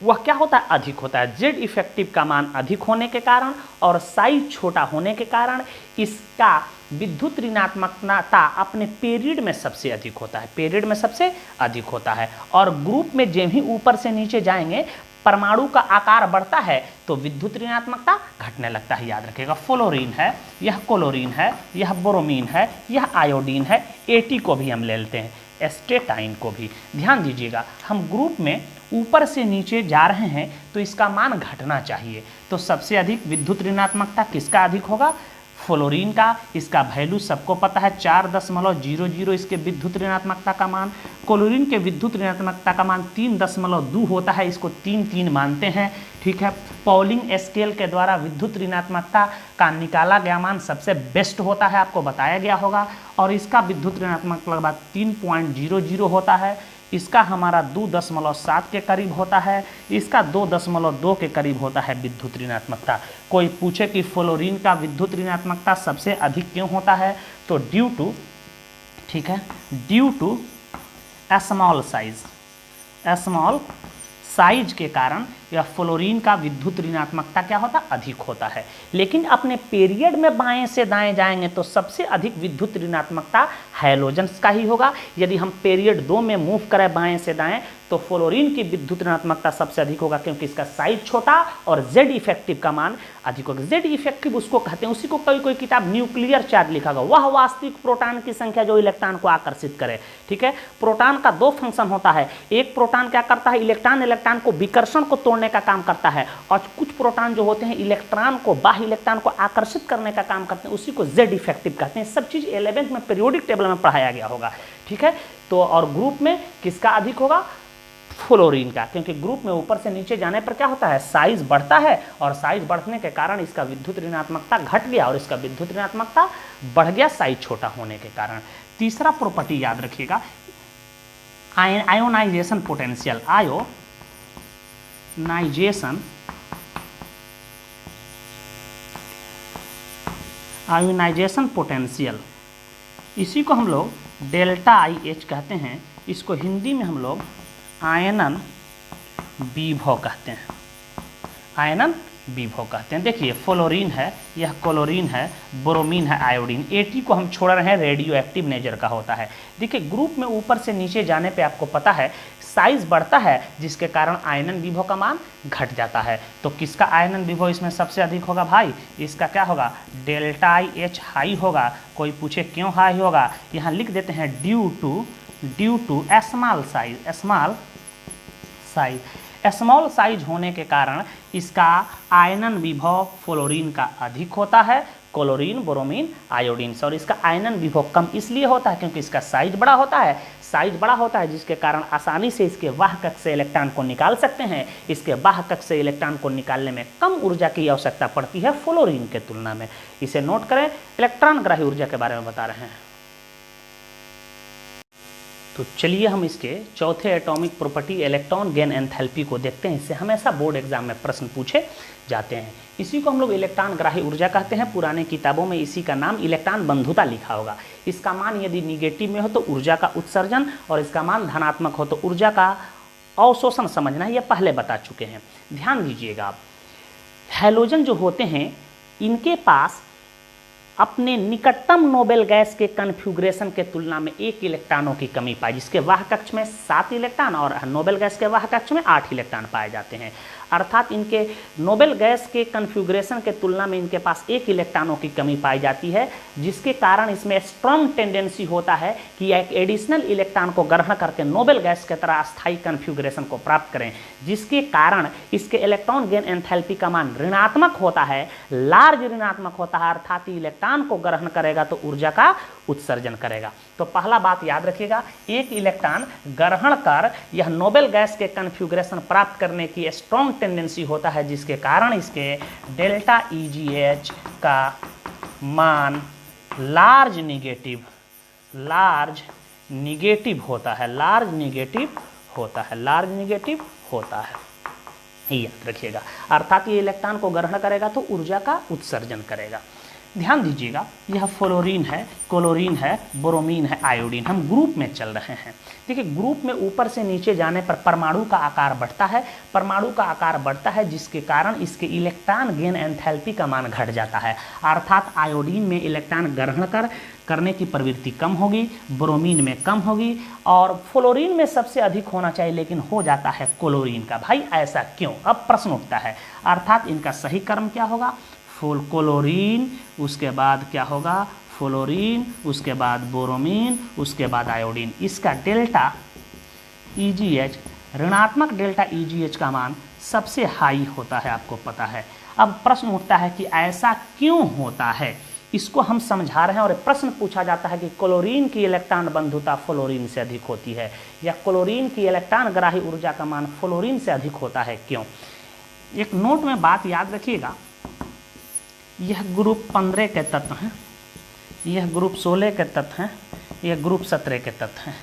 वह क्या होता है, अधिक होता है। जेड इफेक्टिव का मान अधिक होने के कारण और साइज छोटा होने के कारण इसका विद्युत ऋणात्मकता अपने पीरियड में सबसे अधिक होता है, पीरियड में सबसे अधिक होता है। और ग्रुप में जब ही ऊपर से नीचे जाएंगे परमाणु का आकार बढ़ता है तो विद्युत ऋणात्मकता घटने लगता है। याद रखिएगा, फ्लोरीन है, यह क्लोरीन है, यह ब्रोमीन है, यह आयोडीन है, एटी को भी हम ले लेते हैं, एस्टेटाइन को भी। ध्यान दीजिएगा, हम ग्रुप में ऊपर से नीचे जा रहे हैं तो इसका मान घटना चाहिए। तो सबसे अधिक विद्युत ऋणात्मकता किसका अधिक होगा, फ्लोरीन का। इसका वैल्यू सबको पता है 4.00 इसके विद्युत ऋणात्मकता का मान। क्लोरीन के विद्युत ऋणात्मकता का मान 3.2 होता है, इसको 3 मानते हैं, ठीक है। पॉलिंग स्केल के द्वारा विद्युत ऋणात्मकता का निकाला गया मान सबसे बेस्ट होता है, आपको बताया गया होगा, और इसका विद्युत ऋणात्मकता 3.00 होता है। इसका हमारा 2.7 के करीब होता है, इसका 2.2 के करीब होता है विद्युत ऋणात्मकता। कोई पूछे कि फ्लोरीन का विद्युत ऋणात्मकता सबसे अधिक क्यों होता है, तो ड्यू टू, ठीक है, ड्यू टू स्मॉल साइज के कारण यह फ्लोरीन का विद्युत ऋणात्मकता क्या होता है, अधिक होता है। लेकिन अपने पीरियड में बाएं से दाएं जाएंगे तो सबसे अधिक विद्युत ऋणात्मकता हैलोजन्स का ही होगा। यदि हम पीरियड 2 में मूव करें बाएं से दाएं तो फ्लोरीन की विद्युत ऋणात्मकता सबसे अधिक होगा, क्योंकि इसका साइज छोटा और जेड इफेक्टिव का मान अधिक होगा। जेड इफेक्टिव उसको कहते हैं, उसी को कोई किताब न्यूक्लियर चार्ज लिखा होगा, वह वास्तविक प्रोटॉन की संख्या जो इलेक्ट्रॉन को आकर्षित करे, ठीक है। प्रोटॉन का 2 फंक्शन होता है, एक प्रोटॉन क्या करता है, इलेक्ट्रॉन को विकर्षण को तोड़ने का काम करता है, और कुछ प्रोटॉन जो होते हैं इलेक्ट्रॉन को, बाह्य इलेक्ट्रॉन को आकर्षित करने का काम करते हैं, उसी को जेड इफेक्टिव कहते हैं। सब चीज 11th में पीरियोडिक टेबल में पढ़ाया गया होगा, ठीक है। तो और ग्रुप में किसका अधिक होगा, फ्लोरीन का, क्योंकि ग्रुप में ऊपर से नीचे जाने पर क्या होता है, साइज बढ़ता है, और साइज बढ़ने के कारण इसका विद्युत ऋणात्मकता घट गया और इसका विद्युत ऋणात्मकता बढ़ गया साइज छोटा होने के कारण। तीसरा प्रॉपर्टी याद रखिएगा, आयोनाइजेशन पोटेंशियल, आयोनाइजेशन पोटेंशियल, इसी को हम लोग डेल्टा IH कहते हैं, इसको हिंदी में हम लोग आयनन विभव कहते हैं, आयनन विभव कहते हैं। देखिए फ्लोरीन है, यह क्लोरीन है, ब्रोमीन है, आयोडीन। एटी को हम छोड़ रहे हैं, रेडियो एक्टिव नेचर का होता है। देखिए ग्रुप में ऊपर से नीचे जाने पे आपको पता है साइज बढ़ता है, जिसके कारण आयनन विभव का मान घट जाता है। तो किसका आयनन विभव इसमें सबसे अधिक होगा भाई? इसका क्या होगा? डेल्टा एच हाई होगा। कोई पूछे क्यों हाई होगा, यहाँ लिख देते हैं ड्यू टू स्मॉल साइज होने के कारण इसका आयनन विभव फ्लोरीन का अधिक होता है, क्लोरीन, ब्रोमीन, आयोडीन से। और इसका आयनन विभव कम इसलिए होता है क्योंकि इसका साइज बड़ा होता है, जिसके कारण आसानी से इसके वाह कक्ष से इलेक्ट्रॉन को निकाल सकते हैं। इसके वाह कक्ष से इलेक्ट्रॉन को निकालने में कम ऊर्जा की आवश्यकता पड़ती है फ्लोरीन के तुलना में। इसे नोट करें, इलेक्ट्रॉन ग्राही ऊर्जा के बारे में बता रहे हैं। तो चलिए हम इसके चौथे atomic property electron gain enthalpy को देखते हैं। इससे हमेशा बोर्ड एग्जाम में प्रश्न पूछे जाते हैं। इसी को हम लोग इलेक्ट्रॉन ग्राही ऊर्जा कहते हैं। पुराने किताबों में इसी का नाम इलेक्ट्रॉन बंधुता लिखा होगा। इसका मान यदि निगेटिव में हो तो ऊर्जा का उत्सर्जन, और इसका मान धनात्मक हो तो ऊर्जा का अवशोषण समझना है, यह पहले बता चुके हैं। ध्यान दीजिएगा आप, हैलोजन जो होते हैं इनके पास अपने निकटतम नोबेल गैस के कन्फ्यूग्रेशन के तुलना में 1 इलेक्ट्रॉनों की कमी पाई, जिसके वाह कक्ष में 7 इलेक्ट्रॉन और नोबेल गैस के वाह कक्ष में 8 इलेक्ट्रॉन पाए जाते हैं। अर्थात इनके नोबेल गैस के कन्फ्यूग्रेशन के तुलना में इनके पास 1 इलेक्ट्रॉनों की कमी पाई जाती है, जिसके कारण इसमें स्ट्रॉन्ग टेंडेंसी होता है कि एक एडिशनल इलेक्ट्रॉन को ग्रहण करके नोबेल गैस के तरह स्थायी कन्फ्यूग्रेशन को प्राप्त करें, जिसके कारण इसके इलेक्ट्रॉन गेन एंथैल्पी का मान ऋणात्मक होता है, लार्ज ऋणात्मक होता है। अर्थात इलेक्ट्रॉन को ग्रहण करेगा तो ऊर्जा का उत्सर्जन करेगा। तो पहला बात याद रखिएगा, 1 इलेक्ट्रॉन ग्रहण कर यह नोबेल गैस के कन्फ्यूग्रेशन प्राप्त करने की स्ट्रॉन्ग टेंडेंसी होता है, जिसके कारण इसके डेल्टा EgH का मान लार्ज निगेटिव होता है। याद रखिएगा, अर्थात ये इलेक्ट्रॉन को ग्रहण करेगा तो ऊर्जा का उत्सर्जन करेगा। ध्यान दीजिएगा, यह फ्लोरीन है, क्लोरीन है, ब्रोमीन है, आयोडीन। हम ग्रुप में चल रहे हैं। देखिए ग्रुप में ऊपर से नीचे जाने पर परमाणु का आकार बढ़ता है, जिसके कारण इसके इलेक्ट्रॉन गेन एंथैल्पी का मान घट जाता है। अर्थात आयोडीन में इलेक्ट्रॉन ग्रहण करने की प्रवृत्ति कम होगी, ब्रोमीन में कम होगी, और फ्लोरीन में सबसे अधिक होना चाहिए लेकिन हो जाता है क्लोरीन का। भाई ऐसा क्यों? अब प्रश्न उठता है। अर्थात इनका सही क्रम क्या होगा? क्लोरीन, उसके बाद क्या होगा? फ्लोरीन, उसके बाद ब्रोमीन, उसके बाद आयोडीन। इसका डेल्टा EgH, ऋणात्मक डेल्टा EgH का मान सबसे हाई होता है, आपको पता है। अब प्रश्न उठता है कि ऐसा क्यों होता है, इसको हम समझा रहे हैं। और प्रश्न पूछा जाता है कि क्लोरीन की इलेक्ट्रॉन बंधुता फ्लोरीन से अधिक होती है, या क्लोरीन की इलेक्ट्रॉन ग्राही ऊर्जा का मान फ्लोरीन से अधिक होता है, क्यों? एक नोट में बात याद रखिएगा, यह ग्रुप 15 के तत्व हैं, यह ग्रुप 16 के तत्व हैं, यह ग्रुप 17 के तत्व हैं।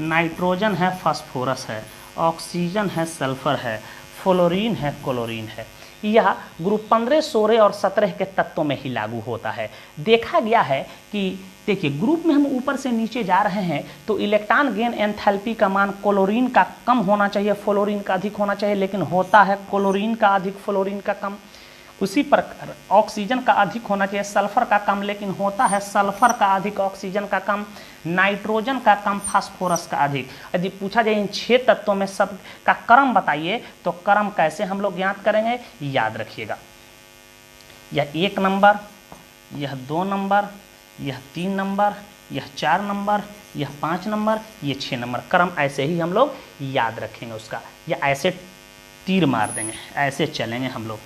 नाइट्रोजन है, फास्फोरस है, ऑक्सीजन है, सल्फर है, फ्लोरीन है, क्लोरीन है। यह ग्रुप 15, 16 और 17 के तत्वों में ही लागू होता है। देखा गया है कि देखिए ग्रुप में हम ऊपर से नीचे जा रहे हैं तो इलेक्ट्रॉन गेन एंथैल्पी का मान क्लोरीन का कम होना चाहिए, फ्लोरीन का अधिक होना चाहिए, लेकिन होता है क्लोरीन का अधिक, फ्लोरीन का कम। उसी प्रकार ऑक्सीजन का अधिक होना चाहिए, सल्फर का कम, लेकिन होता है सल्फर का अधिक, ऑक्सीजन का कम, नाइट्रोजन का कम, फास्फोरस का अधिक। यदि पूछा जाए इन 6 तत्वों में सब का क्रम बताइए, तो क्रम कैसे हम लोग ज्ञात करेंगे? याद रखिएगा, यह 1 नंबर, यह 2 नंबर, यह 3 नंबर, यह 4 नंबर, यह 5 नंबर, यह 6 नंबर। क्रम ऐसे ही हम लोग याद रखेंगे उसका, या ऐसे तीर मार देंगे, ऐसे चलेंगे हम लोग।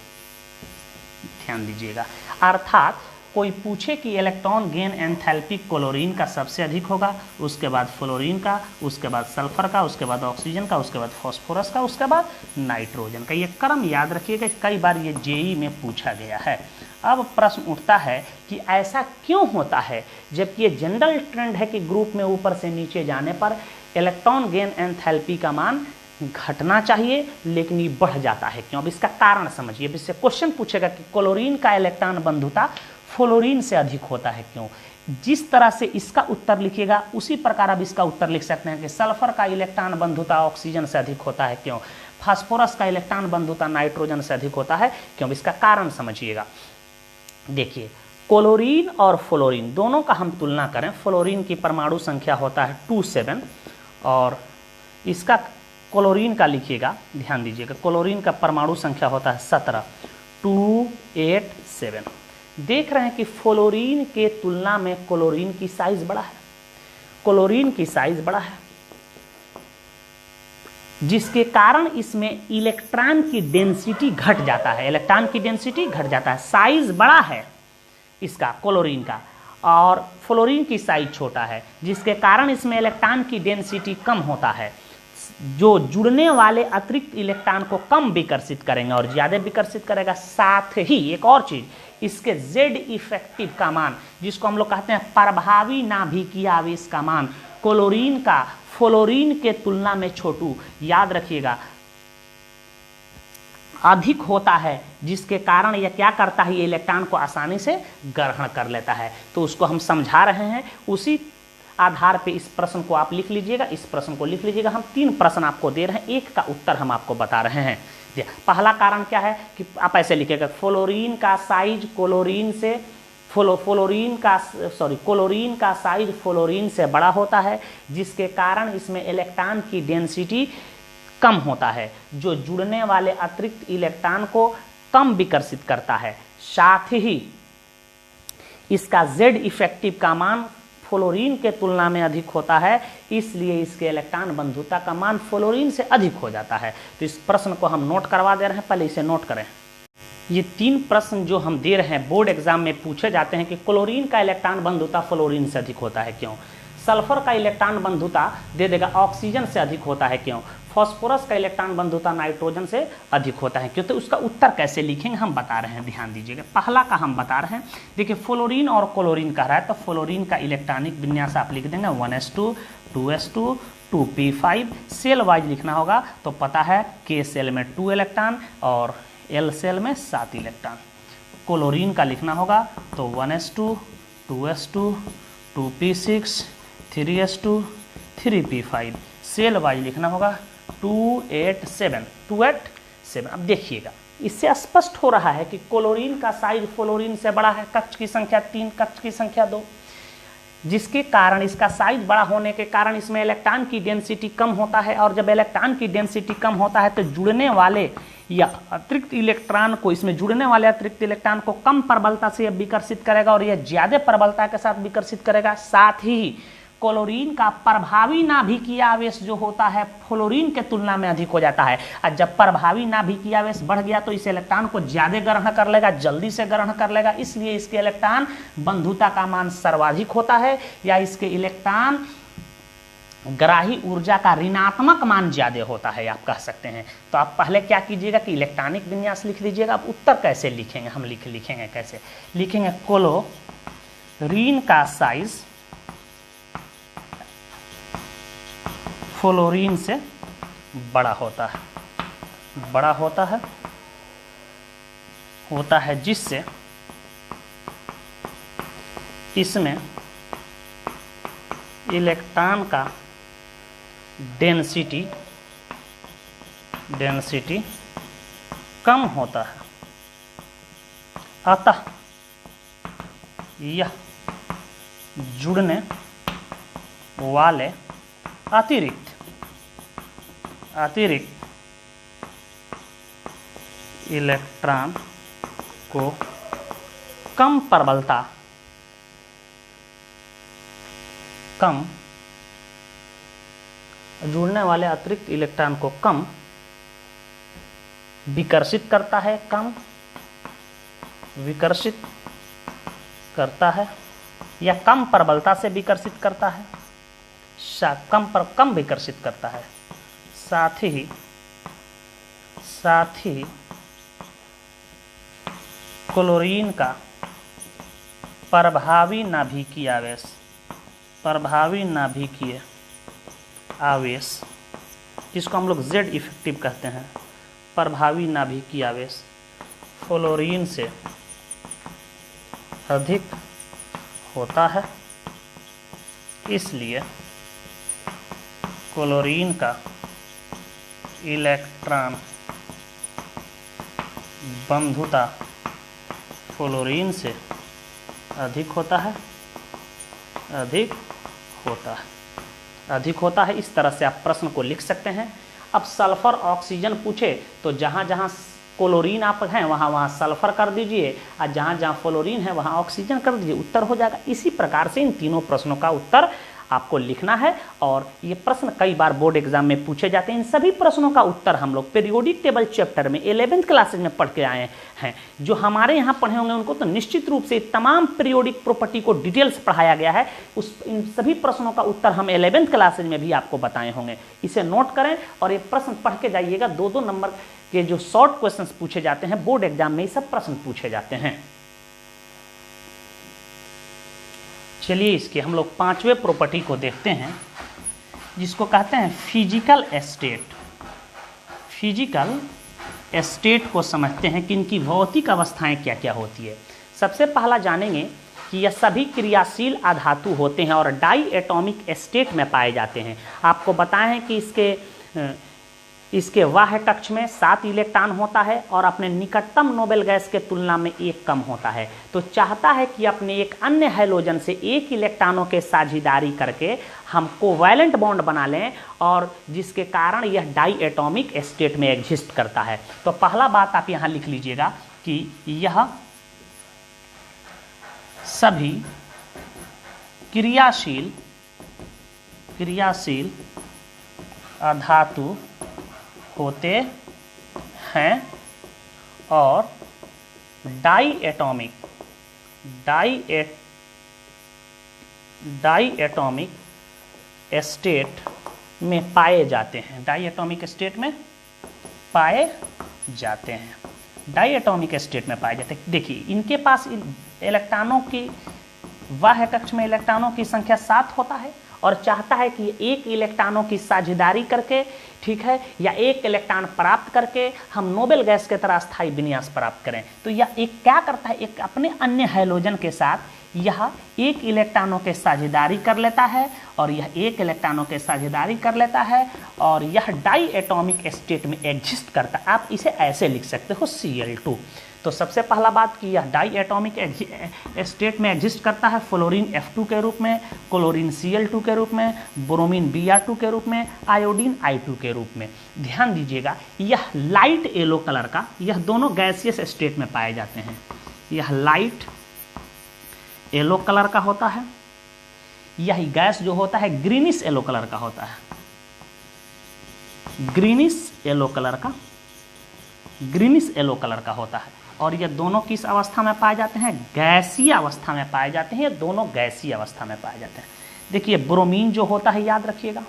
ध्यान दीजिएगा, अर्थात कोई पूछे कि इलेक्ट्रॉन गेन एंथैल्पी क्लोरीन का सबसे अधिक होगा, उसके बाद फ्लोरीन का, उसके बाद सल्फर का, उसके बाद ऑक्सीजन का, उसके बाद फास्फोरस का, उसके बाद नाइट्रोजन का। ये क्रम याद रखिएगा, कई बार ये जेईई में पूछा गया है। अब प्रश्न उठता है कि ऐसा क्यों होता है, जबकि ये जनरल ट्रेंड है कि ग्रुप में ऊपर से नीचे जाने पर इलेक्ट्रॉन गेन एंथैल्पी का मान घटना चाहिए, लेकिन ये बढ़ जाता है, क्यों? अब इसका कारण समझिए। अब इससे क्वेश्चन पूछेगा कि क्लोरीन का इलेक्ट्रॉन बंधुता फ्लोरीन से अधिक होता है क्यों? जिस तरह से इसका उत्तर लिखिएगा उसी प्रकार अब इसका उत्तर लिख सकते हैं कि सल्फर का इलेक्ट्रॉन बंधुता ऑक्सीजन से अधिक होता है क्यों? फास्फोरस का इलेक्ट्रॉन बंधुता नाइट्रोजन से अधिक होता है क्यों? इसका कारण समझिएगा। देखिए, क्लोरीन और फ्लोरीन दोनों का हम तुलना करें, फ्लोरीन की परमाणु संख्या होता है 27 और इसका क्लोरीन का लिखिएगा, ध्यान दीजिएगा, क्लोरीन का परमाणु संख्या होता है 17, 287। देख रहे हैं कि फ्लोरीन के तुलना में क्लोरीन की साइज बड़ा है, क्लोरीन की साइज बड़ा है, जिसके कारण इसमें इलेक्ट्रॉन की डेंसिटी घट जाता है, इलेक्ट्रॉन की डेंसिटी घट जाता है। साइज बड़ा है इसका क्लोरीन का और फ्लोरीन की साइज छोटा है, जिसके कारण इसमें इलेक्ट्रॉन की डेंसिटी कम होता है, जो जुड़ने वाले अतिरिक्त इलेक्ट्रॉन को कम विकर्षित करेंगे और ज़्यादा विकर्षित करेगा। साथ ही एक और चीज़, इसके Z इफेक्टिव का मान, जिसको हम लोग कहते हैं प्रभावी नाभिकीय आवेश का मान, क्लोरीन का फ्लोरीन के तुलना में छोटू, याद रखिएगा, अधिक होता है, जिसके कारण यह क्या करता है, ये इलेक्ट्रॉन को आसानी से ग्रहण कर लेता है। तो उसको हम समझा रहे हैं, उसी आधार पे इस प्रश्न को आप लिख लीजिएगा, इस प्रश्न को लिख लीजिएगा। हम 3 प्रश्न आपको दे रहे हैं, एक का उत्तर हम आपको बता रहे हैं। पहला कारण क्या है कि आप ऐसे लिखिएगा, फ्लोरीन का साइज क्लोरीन से क्लोरीन का साइज फ्लोरीन से बड़ा होता है, जिसके कारण इसमें इलेक्ट्रॉन की डेंसिटी कम होता है, जो जुड़ने वाले अतिरिक्त इलेक्ट्रॉन को कम विकर्षित करता है। साथ ही इसका Z इफेक्टिव का मान फ्लोरीन के तुलना में अधिक होता है, इसलिए इसके इलेक्ट्रॉन बंधुता का मान फ्लोरीन से अधिक हो जाता है। तो इस प्रश्न को हम नोट करवा दे रहे हैं, पहले इसे नोट करें। ये 3 प्रश्न जो हम दे रहे हैं बोर्ड एग्जाम में पूछे जाते हैं कि क्लोरीन का इलेक्ट्रॉन बंधुता फ्लोरीन से अधिक होता है क्यों? सल्फर का इलेक्ट्रॉन बंधुता दे देगा ऑक्सीजन से अधिक होता है क्यों? फास्फोरस का इलेक्ट्रॉन बंधुता नाइट्रोजन से अधिक होता है क्यों? तो उसका उत्तर कैसे लिखेंगे हम बता रहे हैं, ध्यान दीजिएगा। पहला का हम बता रहे हैं, देखिए फ्लोरीन और क्लोरीन कह रहा है, तो फ्लोरीन का इलेक्ट्रॉनिक विन्यास आप लिख देंगे 1s2 2s2 2p5। Cell wise लिखना होगा तो पता है K सेल में 2 इलेक्ट्रॉन और L सेल में 7 इलेक्ट्रॉन। क्लोरीन का लिखना होगा तो 1s2 2s2 2p6 3s2 3p5। Cell wise लिखना होगा 287। अब देखिएगा, इससे स्पष्ट हो रहा है कि क्लोरीन का साइज फ्लोरीन से बड़ा है, कक्ष की संख्या 3 कक्ष की संख्या 2, जिसके कारण इसका साइज बड़ा होने के कारण इसमें इलेक्ट्रॉन की डेंसिटी कम होता है, और जब इलेक्ट्रॉन की डेंसिटी कम होता है तो जुड़ने वाले या अतिरिक्त इलेक्ट्रॉन को, इसमें जुड़ने वाले अतिरिक्त इलेक्ट्रॉन को कम प्रबलता से विकर्षित करेगा और यह ज्यादा प्रबलता के साथ विकर्षित करेगा। साथ ही क्लोरीन का प्रभावी नाभिकीय आवेश जो होता है फ्लोरीन के तुलना में अधिक हो जाता है, और जब प्रभावी नाभिकीय आवेश बढ़ गया तो इस इलेक्ट्रॉन को ज्यादा ग्रहण कर लेगा, जल्दी से ग्रहण कर लेगा, इसलिए इसके इलेक्ट्रॉन बंधुता का मान सर्वाधिक होता है, या इसके इलेक्ट्रॉन ग्राही ऊर्जा का ऋणात्मक मान ज्यादा होता है, आप कह सकते हैं। तो आप पहले क्या कीजिएगा कि इलेक्ट्रॉनिक विन्यास लिख लीजिएगा। अब उत्तर कैसे लिखेंगे, हम लिखेंगे कैसे लिखेंगे, क्लोरीन का साइज फ्लोरीन से बड़ा होता है, जिससे इसमें इलेक्ट्रॉन का डेंसिटी कम होता है, अतः यह जुड़ने वाले अतिरिक्त इलेक्ट्रॉन को कम प्रबलता जुड़ने वाले अतिरिक्त इलेक्ट्रॉन को कम विकर्षित करता है, कम विकर्षित करता है, या कम प्रबलता से विकर्षित करता है, कम विकर्षित करता है। साथ ही क्लोरीन का प्रभावी नाभिकीय आवेश, जिसको हम लोग Z इफेक्टिव कहते हैं, प्रभावी नाभिकीय आवेश फ्लोरीन से अधिक होता है, इसलिए क्लोरीन का इलेक्ट्रॉन बंधुता फ्लोरीन से अधिक होता है, अधिक होता है। इस तरह से आप प्रश्न को लिख सकते हैं। अब सल्फर ऑक्सीजन पूछे तो जहाँ जहाँ क्लोरीन आप हैं वहाँ सल्फर कर दीजिए, और जहाँ जहाँ फ्लोरीन है वहाँ ऑक्सीजन कर दीजिए, उत्तर हो जाएगा। इसी प्रकार से इन तीनों प्रश्नों का उत्तर आपको लिखना है, और ये प्रश्न कई बार बोर्ड एग्जाम में पूछे जाते हैं। इन सभी प्रश्नों का उत्तर हम लोग पीरियोडिक टेबल चैप्टर में 11th क्लासेज में पढ़ के आए हैं। जो हमारे यहाँ पढ़े होंगे उनको तो निश्चित रूप से तमाम पीरियोडिक प्रॉपर्टी को डिटेल्स पढ़ाया गया है। इन सभी प्रश्नों का उत्तर हम 11th क्लासेज में भी आपको बताए होंगे। इसे नोट करें और ये प्रश्न पढ़ के जाइएगा। 2-2 नंबर के जो शॉर्ट क्वेश्चन पूछे जाते हैं बोर्ड एग्जाम में, ये सब प्रश्न पूछे जाते हैं। चलिए इसके हम लोग 5वें प्रॉपर्टी को देखते हैं, जिसको कहते हैं फिजिकल स्टेट। फिजिकल स्टेट को समझते हैं कि इनकी भौतिक अवस्थाएं क्या क्या होती है। सबसे पहला जानेंगे कि यह सभी क्रियाशील अधातु होते हैं और डाई एटॉमिक स्टेट में पाए जाते हैं। आपको बताएं हैं कि इसके बाह्य कक्ष में 7 इलेक्ट्रॉन होता है और अपने निकटतम नोबेल गैस के तुलना में 1 कम होता है। तो चाहता है कि अपने एक अन्य हैलोजन से 1 इलेक्ट्रॉनों के साझेदारी करके हम कोवैलेंट बॉन्ड बना लें, और जिसके कारण यह डाई एटॉमिक स्टेट में एग्जिस्ट करता है। तो पहला बात आप यहाँ लिख लीजिएगा कि यह सभी क्रियाशील अधातु होते हैं और डाई एटॉमिक स्टेट में पाए जाते हैं। डाई एटॉमिक स्टेट में पाए जाते हैं। डाई एटॉमिक स्टेट में पाए जाते हैं। देखिए इनके पास इलेक्ट्रॉनों की बाह्य कक्ष में इलेक्ट्रॉनों की संख्या 7 होता है, और चाहता है कि 1 इलेक्ट्रॉनों की साझेदारी करके, ठीक है, या 1 इलेक्ट्रॉन प्राप्त करके हम नोबेल गैस के तरह स्थायी विन्यास प्राप्त करें। तो यह एक क्या करता है, एक अपने अन्य हैलोजन के साथ यह 1 इलेक्ट्रॉनों के साझेदारी कर लेता है, और यह 1 इलेक्ट्रॉनों के साझेदारी कर लेता है, और यह डाई एटॉमिक स्टेट में एग्जिस्ट करता है। आप इसे ऐसे लिख सकते हो Cl2। तो सबसे पहला बात कि यह डाई एटॉमिक स्टेट में एग्जिस्ट करता है फ्लोरीन F2 के रूप में, क्लोरीन Cl2 के रूप में, ब्रोमीन Br2 के रूप में, आयोडीन I2 के रूप में। ध्यान दीजिएगा यह लाइट येलो कलर का, यह दोनों गैसियस स्टेट में पाए जाते हैं। यह लाइट येलो कलर का होता है, यही गैस जो होता है ग्रीनिश येलो कलर का होता है। ग्रीनिश येलो कलर का होता है। और ये दोनों किस अवस्था में पाए जाते हैं, गैसीय अवस्था में पाए जाते हैं। ये दोनों गैसीय अवस्था में पाए जाते हैं। देखिए ब्रोमीन जो होता है, याद रखिएगा,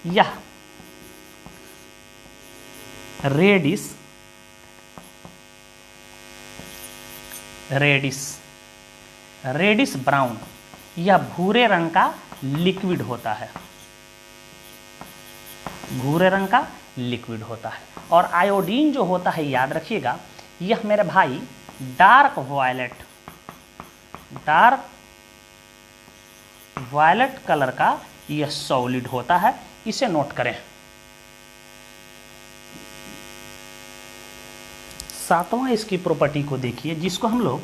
यह रेडिश ब्राउन, यह भूरे रंग का लिक्विड होता है, भूरे रंग का लिक्विड होता है। और आयोडीन जो होता है, याद रखिएगा, यह मेरे भाई डार्क वायलेट कलर का यह सॉलिड होता है। इसे नोट करें। 7वां इसकी प्रॉपर्टी को देखिए, जिसको हम लोग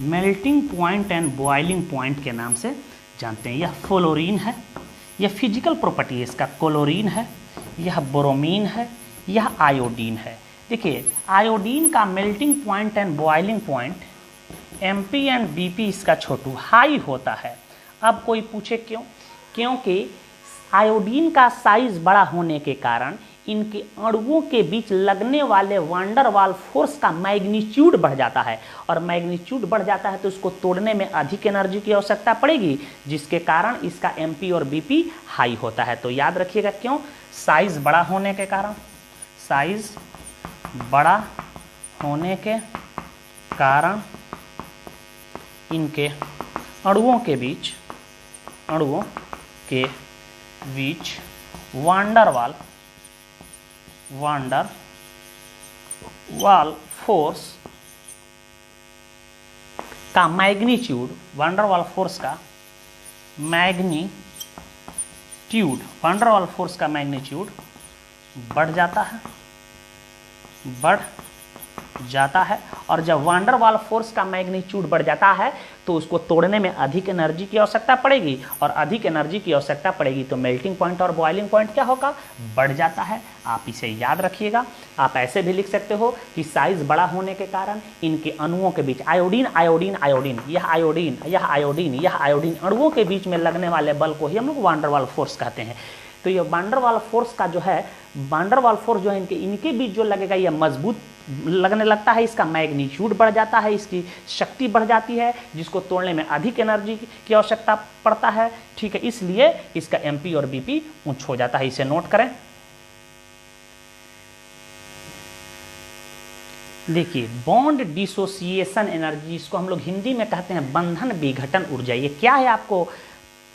melting point and boiling point के नाम से जानते हैं। यह फ्लोरीन है, यह फिजिकल प्रॉपर्टी है इसका। क्लोरीन है, यह ब्रोमीन है, यह आयोडीन है। देखिए आयोडीन का melting point and boiling point MP and BP इसका छोटू हाई होता है। अब कोई पूछे क्यों? क्योंकि आयोडीन का साइज बड़ा होने के कारण इनके अणुओं के बीच लगने वाले वांडर वाल फोर्स का मैग्नीट्यूड बढ़ जाता है, और मैग्नीट्यूड बढ़ जाता है तो उसको तोड़ने में अधिक एनर्जी की आवश्यकता पड़ेगी, जिसके कारण इसका MP और BP हाई होता है। तो याद रखिएगा क्यों, साइज बड़ा होने के कारण, साइज बड़ा होने के कारण इनके अणुओं के बीच वांडर वाल फोर्स का मैग्नीट्यूड, वंडर वाल फोर्स का मैग्नीट्यूड, वंडर वाल फोर्स का मैग्नीट्यूड बढ़ जाता है। और जब वंडर वाल फोर्स का मैग्नीट्यूड बढ़ जाता है तो उसको तोड़ने में अधिक एनर्जी की आवश्यकता पड़ेगी, और अधिक एनर्जी की आवश्यकता पड़ेगी तो मेल्टिंग पॉइंट और बॉइलिंग पॉइंट क्या होगा, बढ़ जाता है। आप इसे याद रखिएगा। आप ऐसे भी लिख सकते हो कि साइज बड़ा होने के कारण इनके अणुओं के बीच आयोडीन आयोडीन आयोडीन यह आयोडीन यह आयोडीन यह आयोडीन अणुओं के बीच में लगने वाले बल को ही हम लोग वंडर वाल फोर्स कहते हैं। तो ये वंडर वाल फोर्स का जो है, वंडर वाल फोर्स जो है इनके बीच जो लगेगा यह मजबूत लगने लगता है, इसका मैग्नीट्यूड बढ़ जाता है, इसकी शक्ति बढ़ जाती है, जिसको तोड़ने में अधिक एनर्जी की आवश्यकता पड़ता है। ठीक है, इसलिए इसका एमपी और बीपी उच्च हो जाता है। इसे नोट करें। देखिए, बॉन्ड डिसोसिएशन एनर्जी, इसको हम लोग हिंदी में कहते हैं बंधन विघटन ऊर्जा। ये क्या है आपको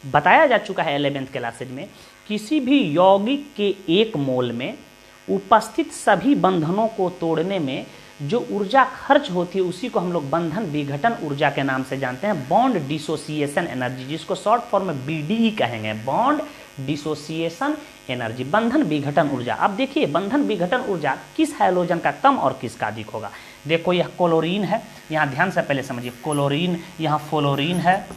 बताया जा चुका है 11th क्लासेज में। किसी भी यौगिक के 1 मोल में उपस्थित सभी बंधनों को तोड़ने में जो ऊर्जा खर्च होती है उसी को हम लोग बंधन विघटन ऊर्जा के नाम से जानते हैं, बॉन्ड डिसोसिएशन एनर्जी, जिसको शॉर्ट फॉर्म में बीडी कहेंगे, बॉन्ड डिसोसिएशन एनर्जी, बंधन विघटन ऊर्जा। अब देखिए, बंधन विघटन ऊर्जा किस हैलोजन का कम और किसका अधिक होगा। देखो, यह क्लोरीन है, यहाँ ध्यान से पहले समझिए, क्लोरीन, यहाँ फ्लोरीन है,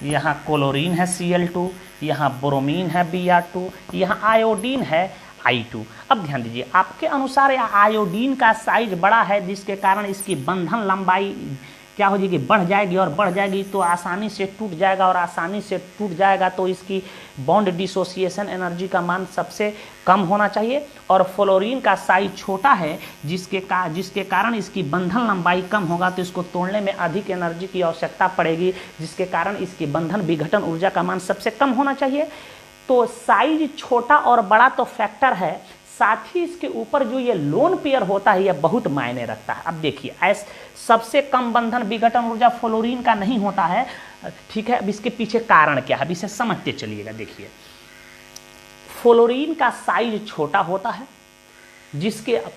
यहाँ क्लोरीन है Cl2, यहाँ ब्रोमीन है Br2, यहाँ आयोडीन है I2। अब ध्यान दीजिए, आपके अनुसार यह आयोडीन का साइज बड़ा है, जिसके कारण इसकी बंधन लंबाई क्या हो जाएगी, बढ़ जाएगी, और बढ़ जाएगी तो आसानी से टूट जाएगा, और आसानी से टूट जाएगा तो इसकी बॉन्ड डिसोसिएशन एनर्जी का मान सबसे कम होना चाहिए। और फ्लोरीन का साइज छोटा है, जिसके कारण इसकी बंधन लंबाई कम होगा तो इसको तोड़ने में अधिक एनर्जी की आवश्यकता पड़ेगी, जिसके कारण इसकी बंधन विघटन ऊर्जा का मान सबसे कम होना चाहिए। तो साइज छोटा और बड़ा तो फैक्टर है, साथ ही इसके ऊपर जो ये लोन पेयर होता है यह बहुत मायने रखता है। अब देखिए, सबसे कम बंधन विघटन ऊर्जा फ्लोरीन का नहीं होता है। ठीक है, अब इसके पीछे कारण क्या है, अब इसे समझते चलिएगा। देखिए, फ्लोरीन का साइज छोटा होता है,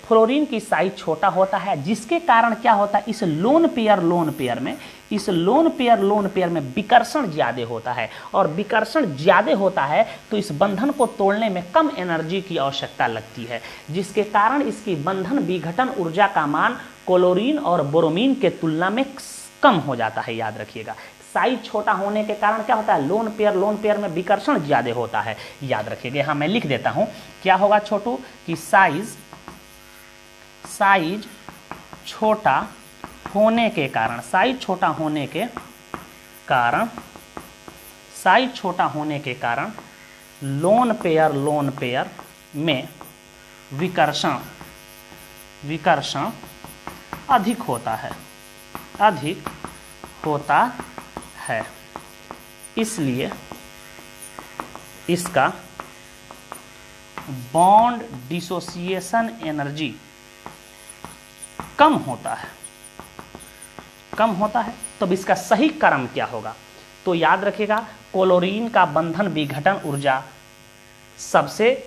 फ्लोरीन की साइज छोटा होता है, जिसके कारण क्या होता है, इस लोन पेयर में विकर्षण ज्यादा होता है, और विकर्षण ज्यादा होता है तो इस बंधन को तोड़ने में कम एनर्जी की आवश्यकता लगती है, जिसके कारण इसकी बंधन विघटन ऊर्जा का मान क्लोरीन और ब्रोमीन के तुलना में कम हो जाता है। याद रखिएगा, साइज छोटा होने के कारण क्या होता है, लोन पेयर में विकर्षण ज्यादा होता है। याद रखिएगा, यहां मैं लिख देता हूं, क्या होगा छोटू, कि साइज छोटा होने के कारण, साइज छोटा होने के कारण लोन पेयर में विकर्षण अधिक होता है, इसलिए इसका बॉन्ड डिसोसिएशन एनर्जी कम होता है। तो इसका सही क्रम क्या होगा, तो याद रखिएगा, क्लोरीन का बंधन विघटन ऊर्जा सबसे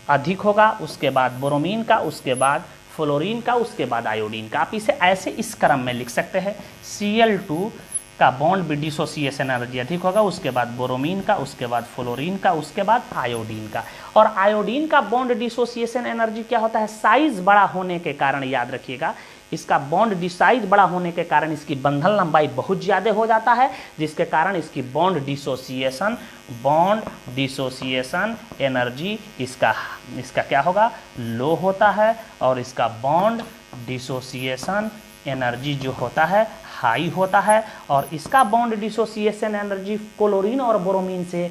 अधिक होगा, उसके बाद ब्रोमीन का, उसके बाद फ्लोरीन का, उसके बाद आयोडीन का। आप इसे ऐसे इस क्रम में लिख सकते हैं, Cl2 का बॉन्ड डिसोसिएशन एनर्जी अधिक होगा, उसके बाद ब्रोमीन का, उसके बाद फ्लोरीन का, उसके बाद आयोडीन का। और आयोडीन का बॉन्ड डिसोसिएशन एनर्जी क्या होता है, साइज बड़ा होने के कारण, याद रखिएगा, इसका बॉन्ड साइज बड़ा होने के कारण इसकी बंधन लंबाई बहुत ज़्यादा हो जाता है, जिसके कारण इसकी बॉन्ड डिसोसिएशन एनर्जी इसका क्या होगा, लो होता है, और इसका बॉन्ड डिसोसिएशन एनर्जी जो होता है हाई होता है। और इसका बॉन्ड डिसोसिएशन एनर्जी क्लोरीन और ब्रोमीन से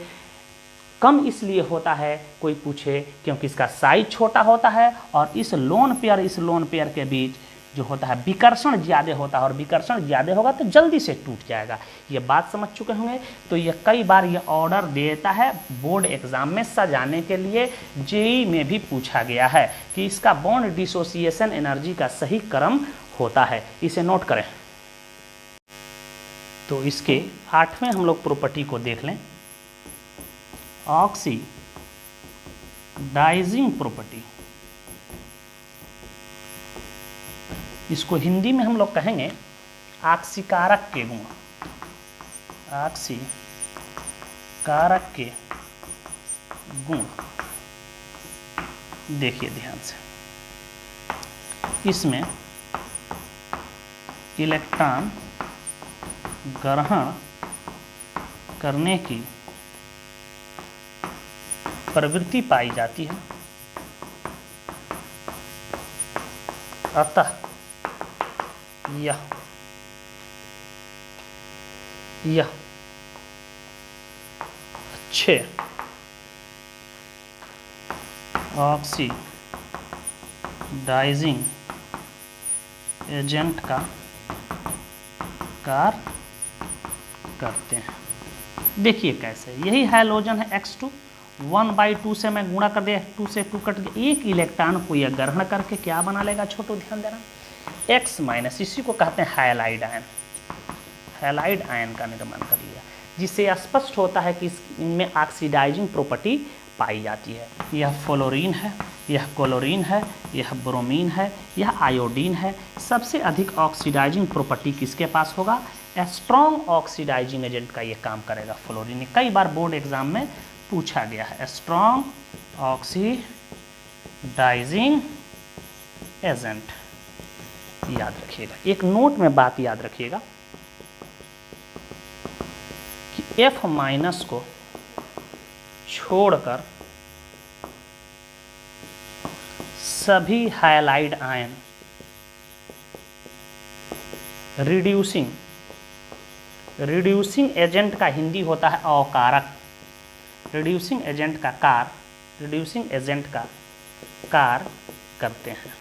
कम इसलिए होता है, कोई पूछे, क्योंकि इसका साइज छोटा होता है, और इस लोन पेयर के बीच जो होता है विकर्षण ज्यादा होता है, और विकर्षण ज्यादा होगा तो जल्दी से टूट जाएगा। ये बात समझ चुके होंगे। तो ये कई बार ये ऑर्डर देता है बोर्ड एग्जाम में सजाने के लिए, जेईई में भी पूछा गया है कि इसका बॉन्ड डिसोसिएशन एनर्जी का सही क्रम होता है। इसे नोट करें। तो इसके 8वें हम लोग प्रॉपर्टी को देख लें, ऑक्सीडाइजिंग प्रॉपर्टी। इसको हिंदी में हम लोग कहेंगे ऑक्सीकारक के गुण, ऑक्सीकारक के गुण देखिए ध्यान से, इसमें इलेक्ट्रॉन ग्रहण करने की प्रवृत्ति पाई जाती है, अतः यह अच्छे ऑक्सीडाइजिंग एजेंट का कार्य करते हैं। देखिए कैसे, यही हैलोजन है X2, 1/2 से मैं गुणा कर दिया, 2 से 2 कट गया, एक इलेक्ट्रॉन को यह ग्रहण करके क्या बना लेगा छोटो, ध्यान देना, X-, इसी को कहते हैं हैलाइड आयन, हैलाइड आयन का निर्माण कर लिया, जिससे स्पष्ट होता है कि इनमें ऑक्सीडाइजिंग प्रॉपर्टी पाई जाती है। यह फ्लोरीन है, यह क्लोरीन है, यह ब्रोमीन है, यह आयोडीन है। सबसे अधिक ऑक्सीडाइजिंग प्रॉपर्टी किसके पास होगा? स्ट्रॉन्ग ऑक्सीडाइजिंग एजेंट का ये काम करेगा फ्लोरीन। कई बार बोर्ड एग्जाम में पूछा गया है, स्ट्रॉन्ग ऑक्सीडाइजिंग एजेंट, याद रखिएगा। एक नोट में बात याद रखिएगा कि F- को छोड़कर सभी हैलाइड आयन रिड्यूसिंग एजेंट का हिंदी होता है अकारक। रिड्यूसिंग एजेंट का कार्य करते हैं,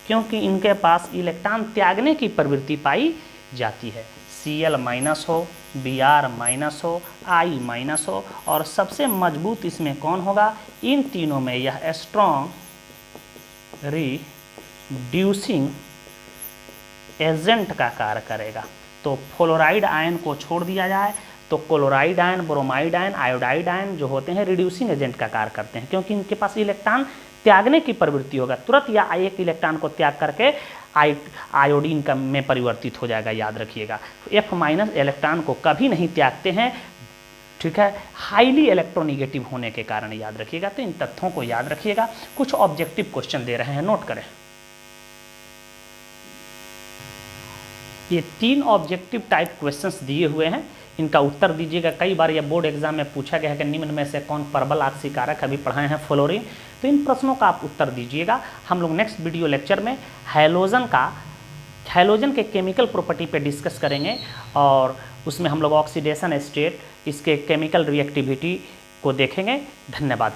क्योंकि इनके पास इलेक्ट्रॉन त्यागने की प्रवृत्ति पाई जाती है। Cl- हो, Br- हो, I- हो, और सबसे मजबूत इसमें कौन होगा? इन तीनों में यह स्ट्रॉन्ग रिड्यूसिंग एजेंट का कार्य करेगा। तो फ्लोराइड आयन को छोड़ दिया जाए तो chloride ion, bromide ion, iodide ion जो होते हैं रिड्यूसिंग एजेंट का कार्य करते हैं, क्योंकि इनके पास इलेक्ट्रॉन त्यागने की प्रवृत्ति होगा तुरंत, या एक इलेक्ट्रॉन को त्याग करके आयोडीन का में परिवर्तित हो जाएगा, याद रखिएगा। F- इलेक्ट्रॉन को कभी नहीं त्यागते हैं, ठीक है, हाईली इलेक्ट्रोनिगेटिव होने के कारण, याद रखिएगा। तो इन तथ्यों को याद रखिएगा। कुछ ऑब्जेक्टिव क्वेश्चन दे रहे हैं, नोट करें। ये 3 ऑब्जेक्टिव टाइप क्वेश्चंस दिए हुए हैं, इनका उत्तर दीजिएगा। कई बार यह बोर्ड एग्जाम में पूछा गया है कि निम्न में से कौन प्रबल ऑक्सीकारक, अभी पढ़ाए हैं फ्लोरीन। तो इन प्रश्नों का आप उत्तर दीजिएगा। हम लोग नेक्स्ट वीडियो लेक्चर में हैलोजन के केमिकल प्रॉपर्टी पे डिस्कस करेंगे, और उसमें हम लोग ऑक्सीडेशन स्टेट, इसके केमिकल रिएक्टिविटी को देखेंगे। धन्यवाद।